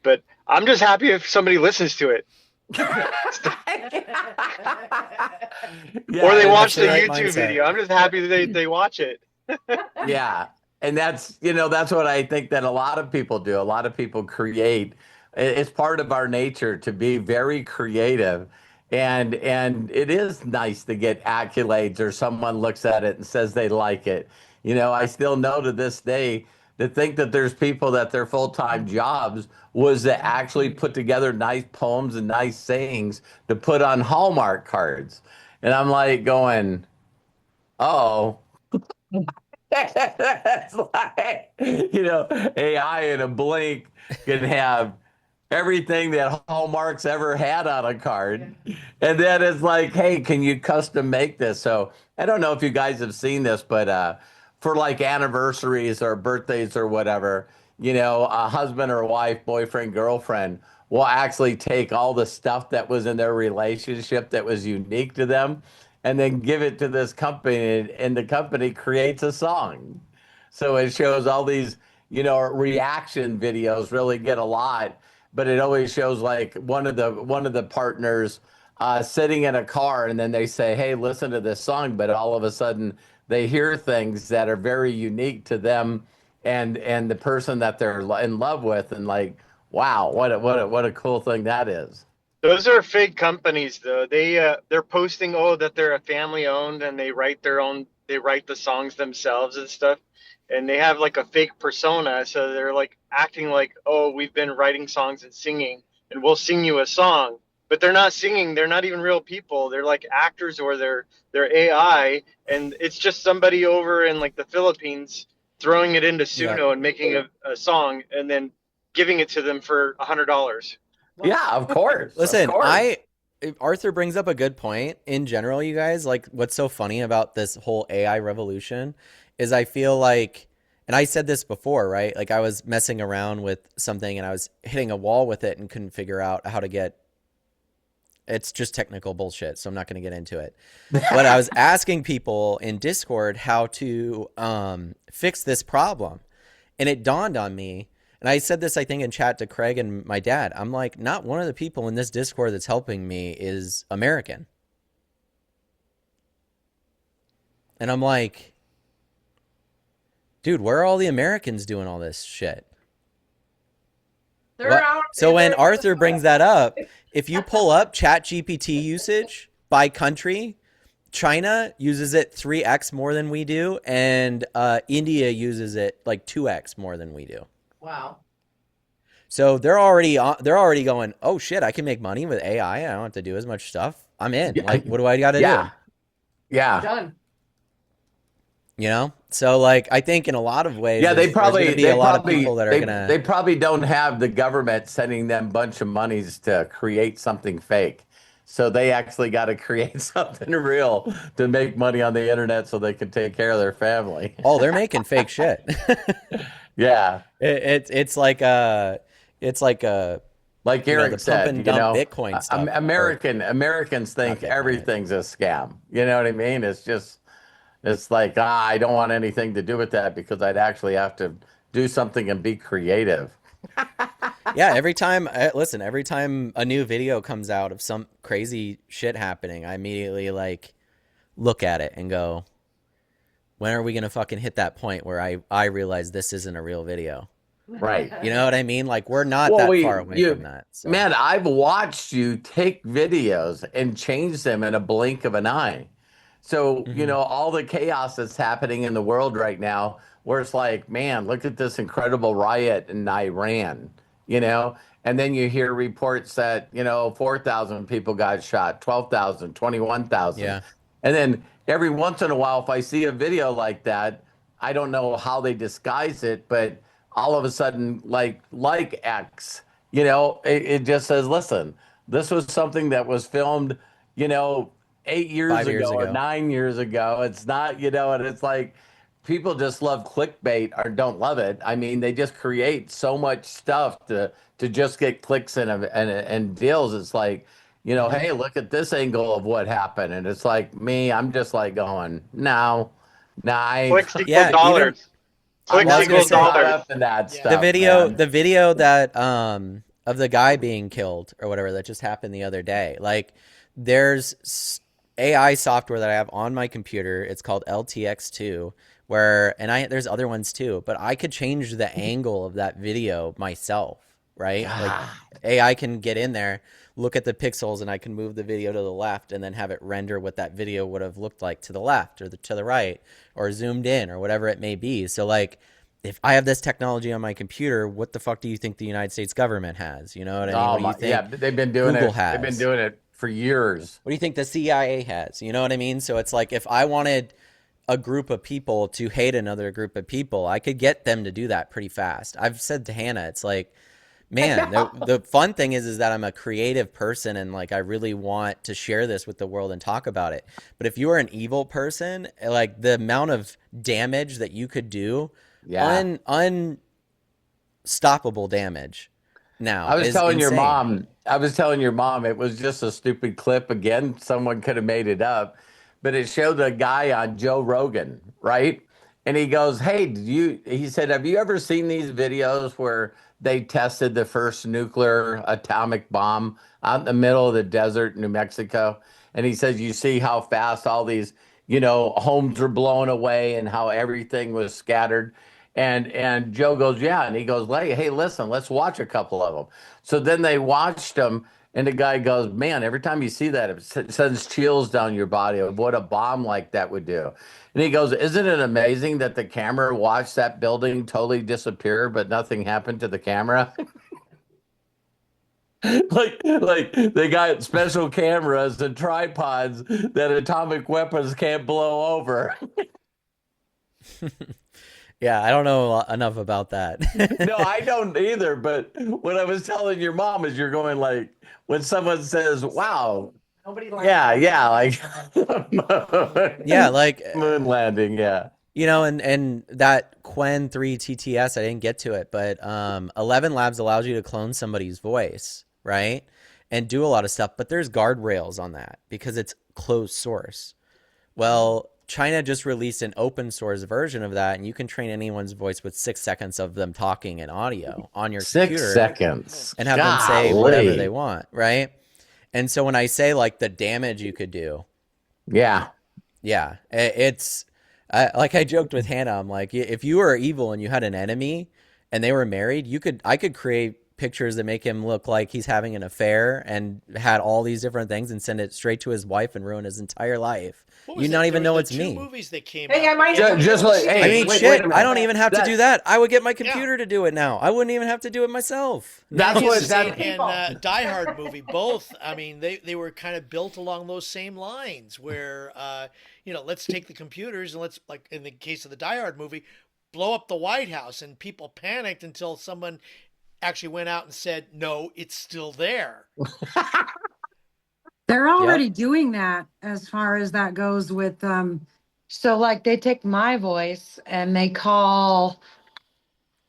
But I'm just happy if somebody listens to it. Or they watch the right YouTube mindset. video. I'm just happy that they watch it. Yeah. And that's what I think that a lot of people do. A lot of people create. It's part of our nature to be very creative. And it is nice to get accolades or someone looks at it and says they like it. I still know to this day to think that there's people that their full-time jobs was to actually put together nice poems and nice sayings to put on Hallmark cards. And I'm like going, oh, that's like, AI in a blink can have everything that Hallmark's ever had on a card. And then it's like, hey, can you custom make this? So I don't know if you guys have seen this, but for like anniversaries or birthdays or whatever, a husband or wife, boyfriend, girlfriend will actually take all the stuff that was in their relationship that was unique to them and then give it to this company, and the company creates a song. So it shows all these, reaction videos really get a lot, but it always shows like one of the partners sitting in a car, and then they say, "Hey, listen to this song," but all of a sudden they hear things that are very unique to them and the person that they're in love with, and like, wow, what a cool thing that is. Those are fake companies though. They're posting that they're a family owned and they write the songs themselves and stuff. And they have like a fake persona, so they're like acting like, "Oh, we've been writing songs and singing and we'll sing you a song." But they're not singing, they're not even real people. They're like actors or they're AI, and it's just somebody over in like the Philippines throwing it into Suno and making a song and then giving it to them for $100. Yeah, of course. Listen, of course. Arthur brings up a good point. In general, you guys, like what's so funny about this whole AI revolution is I feel like, and I said this before, right? Like I was messing around with something and I was hitting a wall with it and couldn't figure out how to get, it's just technical bullshit, so I'm not going to get into it. But I was asking people in Discord how to fix this problem. And it dawned on me, and I said this, I think, in chat to Craig and my dad. I'm like, not one of the people in this Discord that's helping me is American. And I'm like, dude, where are all the Americans doing all this shit? So when Arthur brings that up, if you pull up ChatGPT usage by country, China uses it 3x more than we do, and India uses it like 2x more than we do. Wow. So they're already going, oh shit, I can make money with AI. I don't have to do as much stuff. I'm in. Like, what do I got to do? Yeah. Done. So like I think in a lot of ways, They probably be a lot of people that are gonna. They probably don't have the government sending them a bunch of monies to create something fake. So they actually got to create something real to make money on the internet so they can take care of their family. Oh, they're making fake shit. Yeah. It's like Eric said, Bitcoin stuff. Americans think everything's a scam. You know what I mean? It's like, I don't want anything to do with that because I'd actually have to do something and be creative. Yeah, every time, listen, every time a new video comes out of some crazy shit happening, I immediately like look at it and go, when are we gonna fucking hit that point where I realize this isn't a real video? Right. You know what I mean? Like we're not Well, that far away from that. So man, I've watched you take videos and change them in a blink of an eye. So, mhm. all the chaos that's happening in the world right now, where it's like, man, look at this incredible riot in Iran, and then you hear reports that, 4,000 people got shot, 12,000, 21,000, Yeah. And then every once in a while, if I see a video like that, I don't know how they disguise it, but all of a sudden, like X, it just says, listen, this was something that was filmed, you know, 8 years 5 years ago or ago. 9 years ago. It's not, and it's like people just love clickbait or don't love it. I mean, they just create so much stuff to just get clicks and deals. It's like, Mhm. hey, look at this angle of what happened. And it's like me, I'm just like going, no, I ain't, Clicks equal Yeah, even dollars. I'm Clicks well, I not was gonna equal getting say caught dollars. up in that Yeah. the stuff, video man. the video that of the guy being killed or whatever that just happened the other day. Like there's AI software that I have on my computer. It's called LTX2 where there's other ones too, but I could change the angle of that video myself, right? Like God. AI can get in there, look at the pixels, and I can move the video to the left and then have it render what that video would have looked like to the left or to the right or zoomed in or whatever it may be. So like if I have this technology on my computer, what the fuck do you think the United States government has? You know what I mean? Oh What do you my, yeah, think they've been doing Google it. They've been has? doing it for years. What do you think the CIA has? You know what I mean? So it's like if I wanted a group of people to hate another group of people, I could get them to do that pretty fast. I've said to Hannah, it's like, man, the fun thing is that I'm a creative person and like I really want to share this with the world and talk about it. But if you are an evil person, like the amount of damage that you could do, Yeah. unstoppable damage now I was is telling your insane. mom, it was just a stupid clip. Again, someone could have made it up, but it showed a guy on Joe Rogan, right? And he goes, hey, he said, have you ever seen these videos where they tested the first nuclear atomic bomb out in the middle of the desert in New Mexico? And he says, you see how fast all these, homes are blown away and how everything was scattered. And Joe goes, yeah. And he goes, hey, listen, let's watch a couple of them. So then they watched them, and the guy goes, man, every time you see that, it sends chills down your body of what a bomb like that would do. And he goes, isn't it amazing that the camera watched that building totally disappear, but nothing happened to the camera? like they got special cameras and tripods that atomic weapons can't blow over. Yeah, I don't know enough about that. No, I don't either. But what I was telling your mom is you're going like when someone says, wow, Nobody likes yeah, like Yeah, like moon landing. Yeah. and that Quen 3 TTS, I didn't get to it, but 11 Labs allows you to clone somebody's voice, right? And do a lot of stuff, but there's guardrails on that because it's closed source. Well, China just released an open source version of that, and you can train anyone's voice with 6 seconds of them talking and audio on your 6 computer seconds. and have them say whatever they Golly. want, right? And so when I say like the damage you could do, Yeah. yeah, like I joked with Hannah, I'm like, if you were evil and you had an enemy and they were married, I could create pictures that make him look like he's having an affair and had all these different things and send it straight to his wife and ruin his entire life. What You was not it? even There know was it's the two me. movies that came Hey, I out. might Just like, I hey, mean, wait shit, a minute. I don't even have to do that. I would get my computer to do it now. I wouldn't even have to do it myself. That's what Narcissist that. and Die Hard movie, both. I mean, they were kind of built along those same lines, where let's take the computers and let's, like in the case of the Die Hard movie, blow up the White House, and people panicked until someone actually went out and said, "No, it's still there." They're Yep. already doing that as far as that goes with so like they take my voice and they call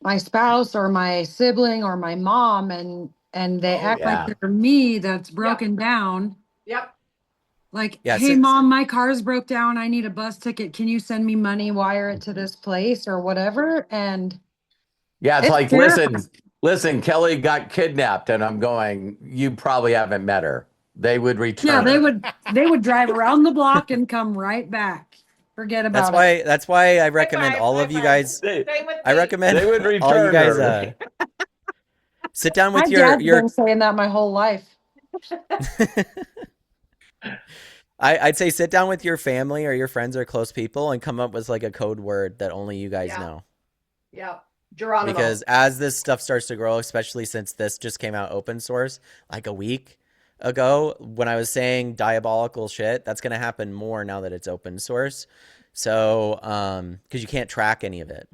my spouse or my sibling or my mom and they Oh, act like Yeah. they're me that's broken down. Yep. Like, Yeah, hey so, mom, my car's broke down. I need a bus ticket. Can you send me money, wire it to this place or whatever? And Yeah. It's it's like, listen, terrifying. Listen, Kelly got kidnapped, and I'm going, you probably haven't met her. They would Yeah, return they her. would drive around the block and come right back. Forget about it. That's why I recommend Bye-bye, all of you bye-bye. guys. They, Stay with I me. recommend they would all you return guys her. sit down My with dad's your been saying that my whole life. I'd say sit down with your family or your friends or close people and come up with like a code word that only you guys Yeah. know. Yeah. Geronimo. Because as this stuff starts to grow, especially since this just came out open source like a week ago, when I was saying diabolical shit, that's going to happen more now that it's open source. So, because you can't track any of it,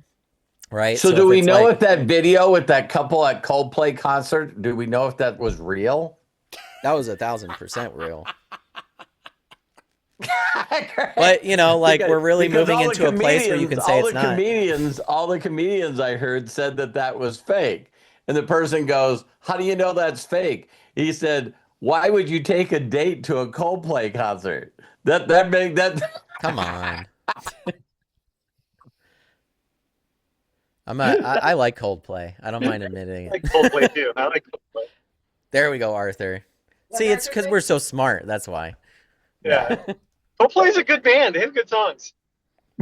right? So do if we it's know like, if that video with that couple at Coldplay concert, do we know if that was real? that was 1,000% real. But you know, like we're really because moving all the into a place where you can say all it's the not. all the comedians I heard said that that was fake. And the person goes, "How do you know that's fake?" He said, "Why would you take a date to a Coldplay concert?" That make that Come on. I like Coldplay. I don't mind admitting I it. like Coldplay too. I like Coldplay. There we go, Arthur. What See, it's Arthur because say? we're so smart. That's why. Yeah. Coldplay's a good band. They have good songs.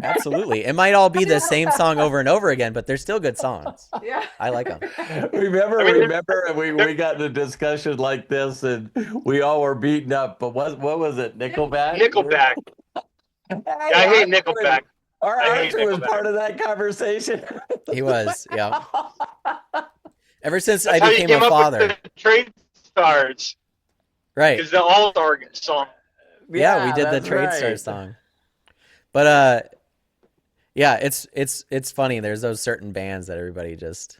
Absolutely. It might all be the same song over and over again, but they're still good songs. Yeah. I like them. remember, I mean, and we got in a discussion like this, and we all were beaten up. But what was it? Nickelback. Nickelback. Hey, Yeah, I hate Nickelback. I hate Arthur was Nickelback. part of that conversation. He was, yeah. Ever since That's I how you became came a up father. with the trade stars. Right. Because the All-Star song. Yeah, we did the that's Trade Star right. song. But yeah, it's funny. There's those certain bands that everybody just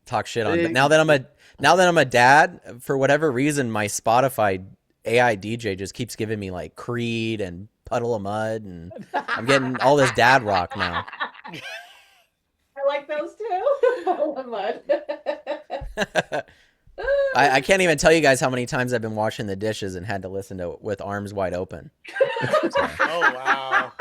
talk shit on. But now that I'm a dad, for whatever reason, my Spotify AI DJ just keeps giving me like Creed and Puddle of Mud, and I'm getting all this dad rock now. I like those too. Puddle of Mud. I can't even tell you guys how many times I've been washing the dishes and had to listen to it with arms wide open. So. Oh wow.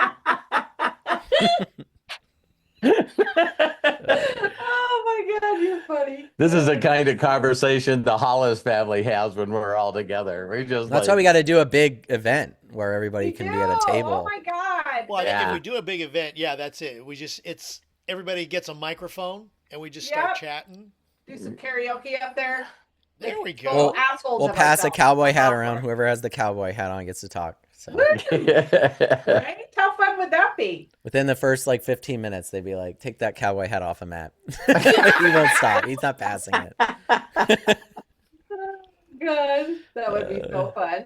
Oh my God, you're funny. This is the kind of conversation the Hollis family has when we're all together. We just That's why we got to do a big event where everybody We can do. be at a table. Oh my God. Well, I think if Yeah. we do a big event, yeah, that's it. It's everybody gets a microphone and we just start Yep. chatting. Do some karaoke up there. There we go. Total assholes We'll of pass a ourselves. cowboy hat around. Whoever has the cowboy hat on gets to talk. So Right? How fun would that be? within the first like 15 minutes, they'd be like, "Take that cowboy hat off of Matt." He won't stop. He's not passing it. Good. That would be so fun.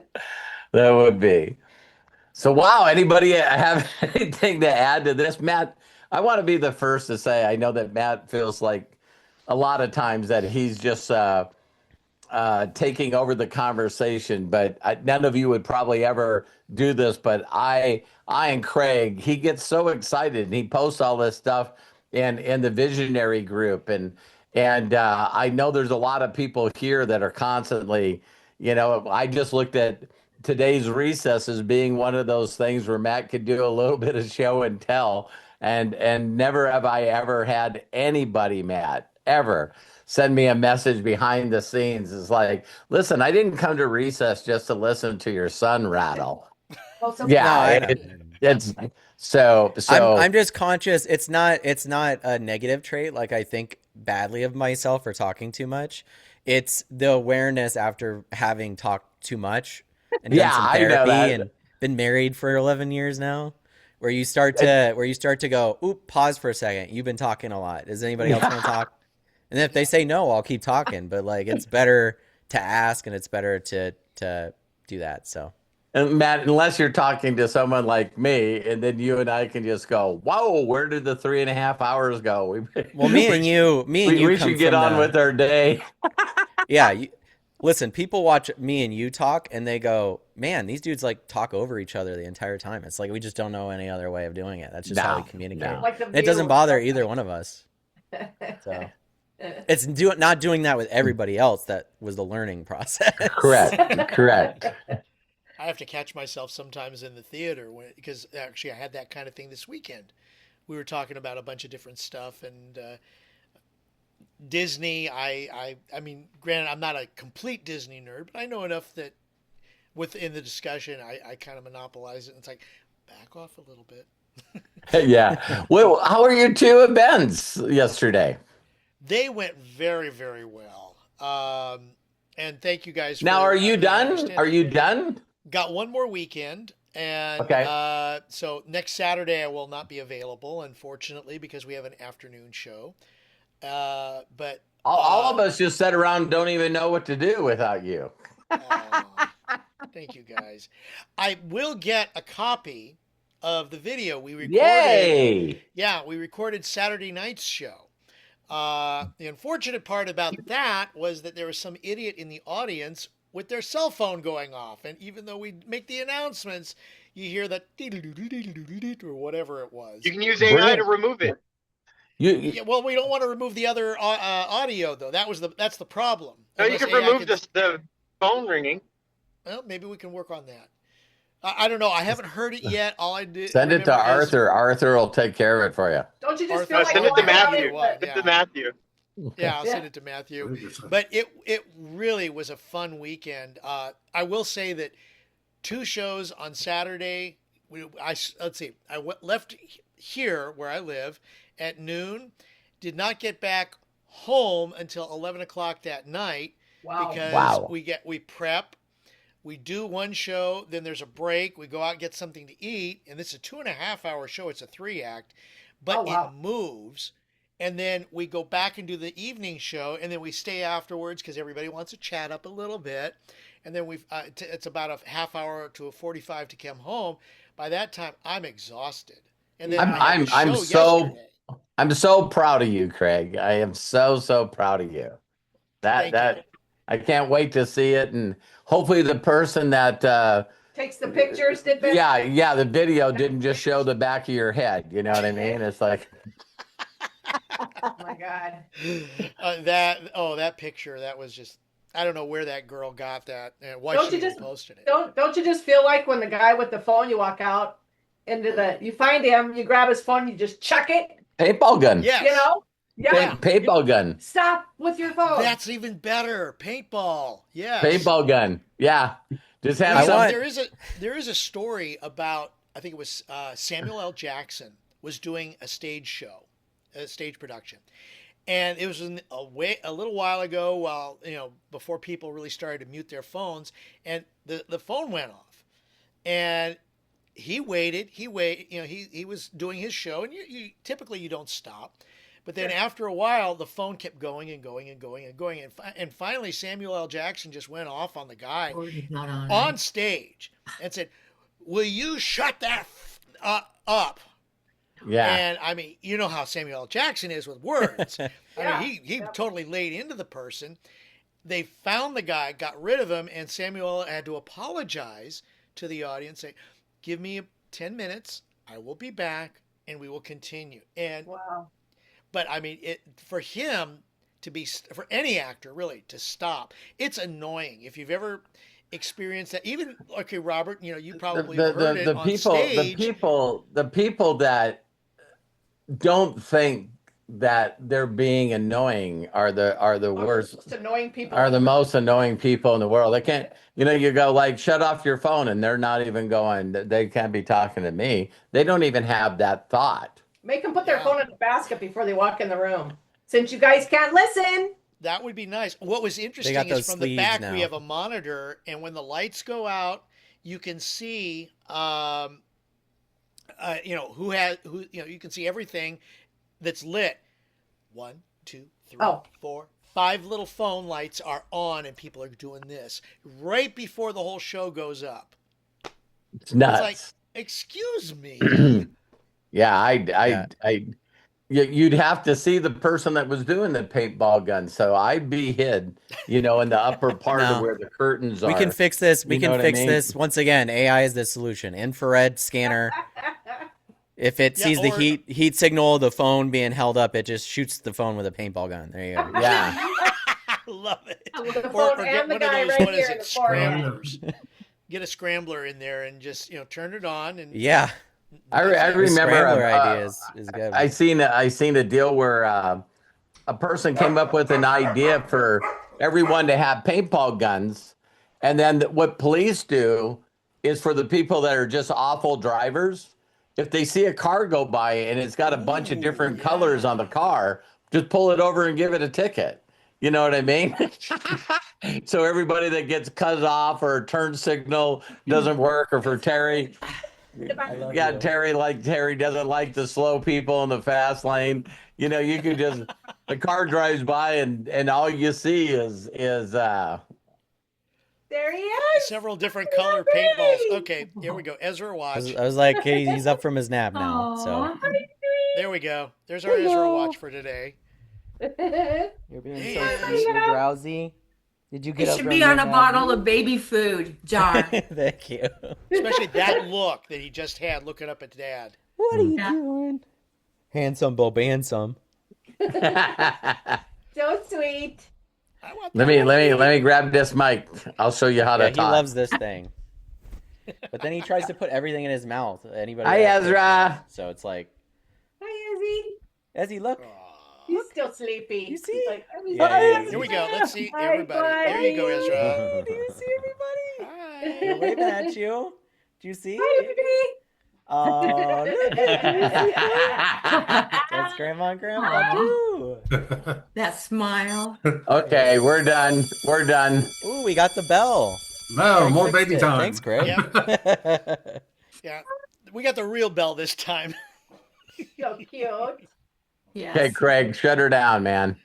That would be. So, wow, anybody have anything to add to this? Matt, I want to be the first to say I know that Matt feels like a lot of times that he's just taking over the conversation, but none of you would probably ever do this. But I and Craig, he gets so excited and he posts all this stuff in the visionary group, and I know there's a lot of people here that are constantly, I just looked at today's recess as being one of those things where Matt could do a little bit of show and tell, and never have I ever had anybody, Matt, ever send me a message behind the scenes. It's like, listen, I didn't come to recess just to listen to your son rattle. Oh, so Yeah, No, it's so. I'm just conscious. It's not a negative trait. Like I think badly of myself for talking too much. It's the awareness after having talked too much and done some I know therapy that. and been married for 11 years now, where you start to go, oop, pause for a second. You've been talking a lot. Does anybody else want to talk? And if they say no, I'll keep talking. But like, it's better to ask, and it's better to do that. So, And Matt, unless you're talking to someone like me, and then you and I can just go, "Whoa, where did the 3.5 hours go?" well, me and you we come should get from on with our day. Yeah, listen, people watch me and you talk, and they go, "Man, these dudes like talk over each other the entire time." It's like we just don't know any other way of doing it. That's just how we communicate. No. like the And it doesn't view. bother either one of us. So it's not doing that with everybody else. That was the learning process. Correct. I have to catch myself sometimes in the theater because actually I had that kind of thing this weekend. We were talking about a bunch of different stuff, and Disney, I mean, granted, I'm not a complete Disney nerd, but I know enough that within the discussion, I kind of monopolize it. And it's like, back off a little bit. Yeah. Well, how are your two events yesterday? They went very, very well. And thank you guys Now, for are you being done? understanding. Are you done? Got one more weekend. And Okay. so next Saturday I will not be available, unfortunately, because we have an afternoon show. But All of us just sat around and don't even know what to do without you. thank you guys. I will get a copy of the video we recorded. Yay! Yeah, we recorded Saturday night's show. The unfortunate part about that was that there was some idiot in the audience with their cell phone going off. And even though we make the announcements, you hear that or whatever it was. You can use AI to remove it. Yeah, well, we don't want to remove the other audio, though. That's the problem. No, you Unless can AI remove the phone ringing. Well, maybe we can work on that. I don't know. I haven't heard it yet. All I did Send it to Arthur. Arthur will take care of it for you. Don't you just Arthur- feel like Send it to going out Matthew. and- Send it to Matthew. Yeah, I'll send it to Matthew. But it really was a fun weekend. I will say that 2 shows on Saturday. Let's see. Left here where I live at noon. Did not get back home until 11 o'clock that night because we prep. We do one show, then there's a break. We go out and get something to eat, and this is a 2.5-hour show. It's a 3-act, but it moves. And then we go back and do the evening show, and then we stay afterwards because everybody wants to chat up a little bit. And then it's about a half hour to a 45 to come home. By that time, I'm exhausted. And then I'm so proud of you, Craig. I am so proud of you. I can't wait to see it, and hopefully the person that takes the pictures did better. Yeah, the video didn't just show the back of your head. You know what I mean? It's like, oh my God. That picture, that was just, I don't know where that girl got that and why she posted it. Don't you just feel like when the guy with the phone, you walk out you find him, you grab his phone, you just chuck it? Paintball gun. Yes. You know? Yeah. Paintball gun. Stop with your phone. That's even better. Paintball. Yes. Paintball gun. Yeah. Just have There is a story about, I think it was Samuel L. Jackson was doing a stage production. And it was a little while ago, while before people really started to mute their phones, and the phone went off. And he waited. He was doing his show, and you typically you don't stop. But then after a while, the phone kept going and going and going and going. And finally, Samuel L. Jackson just went off on the guy on stage and said, "Will you shut that up?" Yeah. And I mean, you know how Samuel L. Jackson is with words. I mean, he totally laid into the person. They found the guy, got rid of him, and Samuel had to apologize to the audience, say, "Give me 10 minutes. I will be back, and we will continue." And but I mean, for him to be, for any actor really to stop, it's annoying. If you've ever experienced that, even Robert, you probably heard it on stage. The people that don't think that they're being annoying are the worst. Most annoying people. Are the most annoying people in the world. They can't. You go like, shut off your phone, and they're not even going. They can't be talking to me. They don't even have that thought. Make them put their phone in the basket before they walk in the room. Since you guys can't listen. That would be nice. What was interesting is from the back, we have a monitor, and when the lights go out, you can see, you can see everything that's lit. 1, 2, 3, 4, 5 little phone lights are on, and people are doing this right before the whole show goes up. It's nuts. It's like, excuse me. Yeah, you'd have to see the person that was doing the paintball gun. So I'd be hid, in the upper part of where the curtains are. We can fix this. We can fix this. Once again, AI is the solution. Infrared scanner. If it sees the heat signal of the phone being held up, it just shoots the phone with a paintball gun. There you go. Yeah. I love it. Or get one of those, scramblers. Get a scrambler in there and just, turn it on. And I remember idea is good. I seen a deal where a person came up with an idea for everyone to have paintball guns. And then what police do is for the people that are just awful drivers, if they see a car go by and it's got a bunch of different colors on the car, just pull it over and give it a ticket. You know what I mean? So everybody that gets cut off or turn signal doesn't work, or for Terry, yeah, Terry doesn't like the slow people in the fast lane. You know, you can just the car drives by and all you see is There he is. Several different color paintballs. Okay, here we go. Ezra, watch. I was like, hey, he's up from his nap now. So There we go. There's our Ezra watch for today. you're being so drowsy. Did you get It up should from be your on a nap? bottle of baby food jar. Thank you. Especially that look that he just had looking up at Dad. What are you doing? Handsome, Bob, handsome. So sweet. let me grab this mic. I'll show you how to Yeah, he talk. loves this thing. But then he tries to put everything in his mouth. Anybody? Hi, that Ezra. knows. So it's like, Hi, Ezzy, look. He's still sleepy. You see? He's like, Yeah. Here we go. Let's see Hi, everybody. There you go, Ezra. Do you see everybody? Hi. They're waving at you. Do you see? Hi, baby. Oh, look. That's Grandma and Grandpa too. That smile. Okay, we're done. We're done. Ooh, we got the bell. No, more Fixed baby it. time. Thanks, Greg. Yeah, we got the real bell this time. So cute. Yes. Okay, Craig, shut her down, man.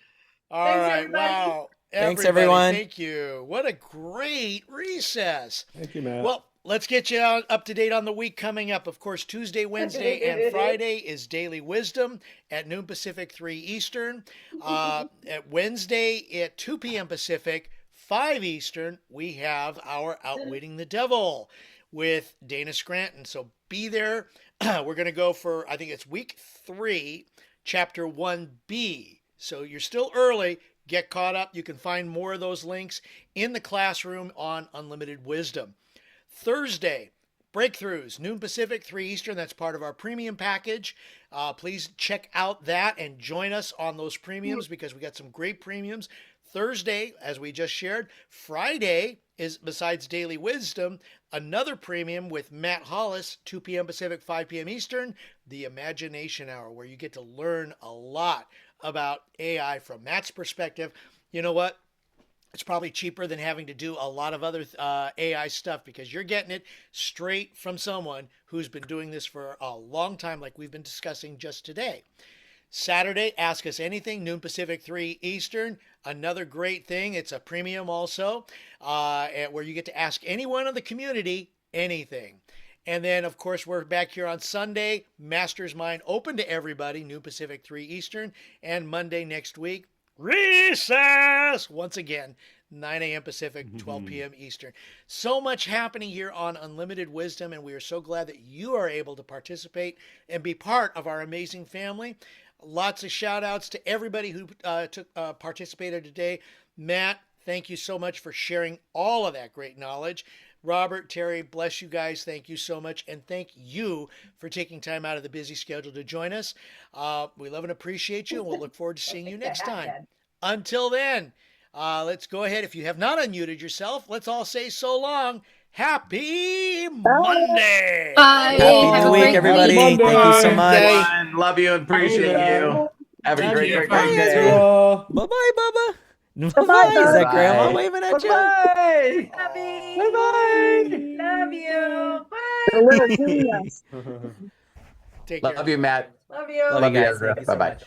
All Thanks, right, everybody. wow. Thanks, Everybody, everyone. Thank you. What a great recess. Thank you, Matt. Well, let's get you up to date on the week coming up. Of course, Tuesday, Wednesday, and Friday is Daily Wisdom at noon Pacific, 3 Eastern. At Wednesday at 2 p.m. Pacific, 5 Eastern, we have our Outwitting the Devil with Dana Scranton. So be there. We're going to go for, I think it's week 3, chapter 1B. So you're still early. Get caught up. You can find more of those links in the classroom on Unlimited Wisdom. Thursday, Breakthroughs, noon Pacific, 3 Eastern. That's part of our premium package. Please check out that and join us on those premiums because we got some great premiums. Thursday, as we just shared. Friday is, besides Daily Wisdom, another premium with Matt Hollis, 2 p.m. Pacific, 5 p.m. Eastern, the Imagination Hour, where you get to learn a lot about AI from Matt's perspective. You know what? It's probably cheaper than having to do a lot of other AI stuff because you're getting it straight from someone who's been doing this for a long time, like we've been discussing just today. Saturday, Ask Us Anything, noon Pacific, 3 Eastern. Another great thing. It's a premium also, where you get to ask anyone in the community anything. And then, of course, we're back here on Sunday, Master's Mind, open to everybody, noon Pacific, 3 Eastern. And Monday next week, recess! Once again, 9 a.m. Pacific, 12 p.m. Eastern. So much happening here on Unlimited Wisdom, and we are so glad that you are able to participate and be part of our amazing family. Lots of shout outs to everybody who participated today. Matt, thank you so much for sharing all of that great knowledge. Robert, Terry, bless you guys. Thank you so much. And thank you for taking time out of the busy schedule to join us. We love and appreciate you, and we'll look forward to seeing you next time. Until then, let's go ahead. If you have not unmuted yourself, let's all say so long. Happy Monday. Bye. Happy New Week, everybody. Thank you so much. Love you and appreciate you. Have a great Bye, day. Ezra. Bye-bye, Bubba. Bye-bye. Is that Grandma waving at you? Bye. Bye. Love you. Bye. The little genius. Take care. Love you, Matt. Love you. Love Love you you, guys. Ezra. Thank you so Bye-bye. much.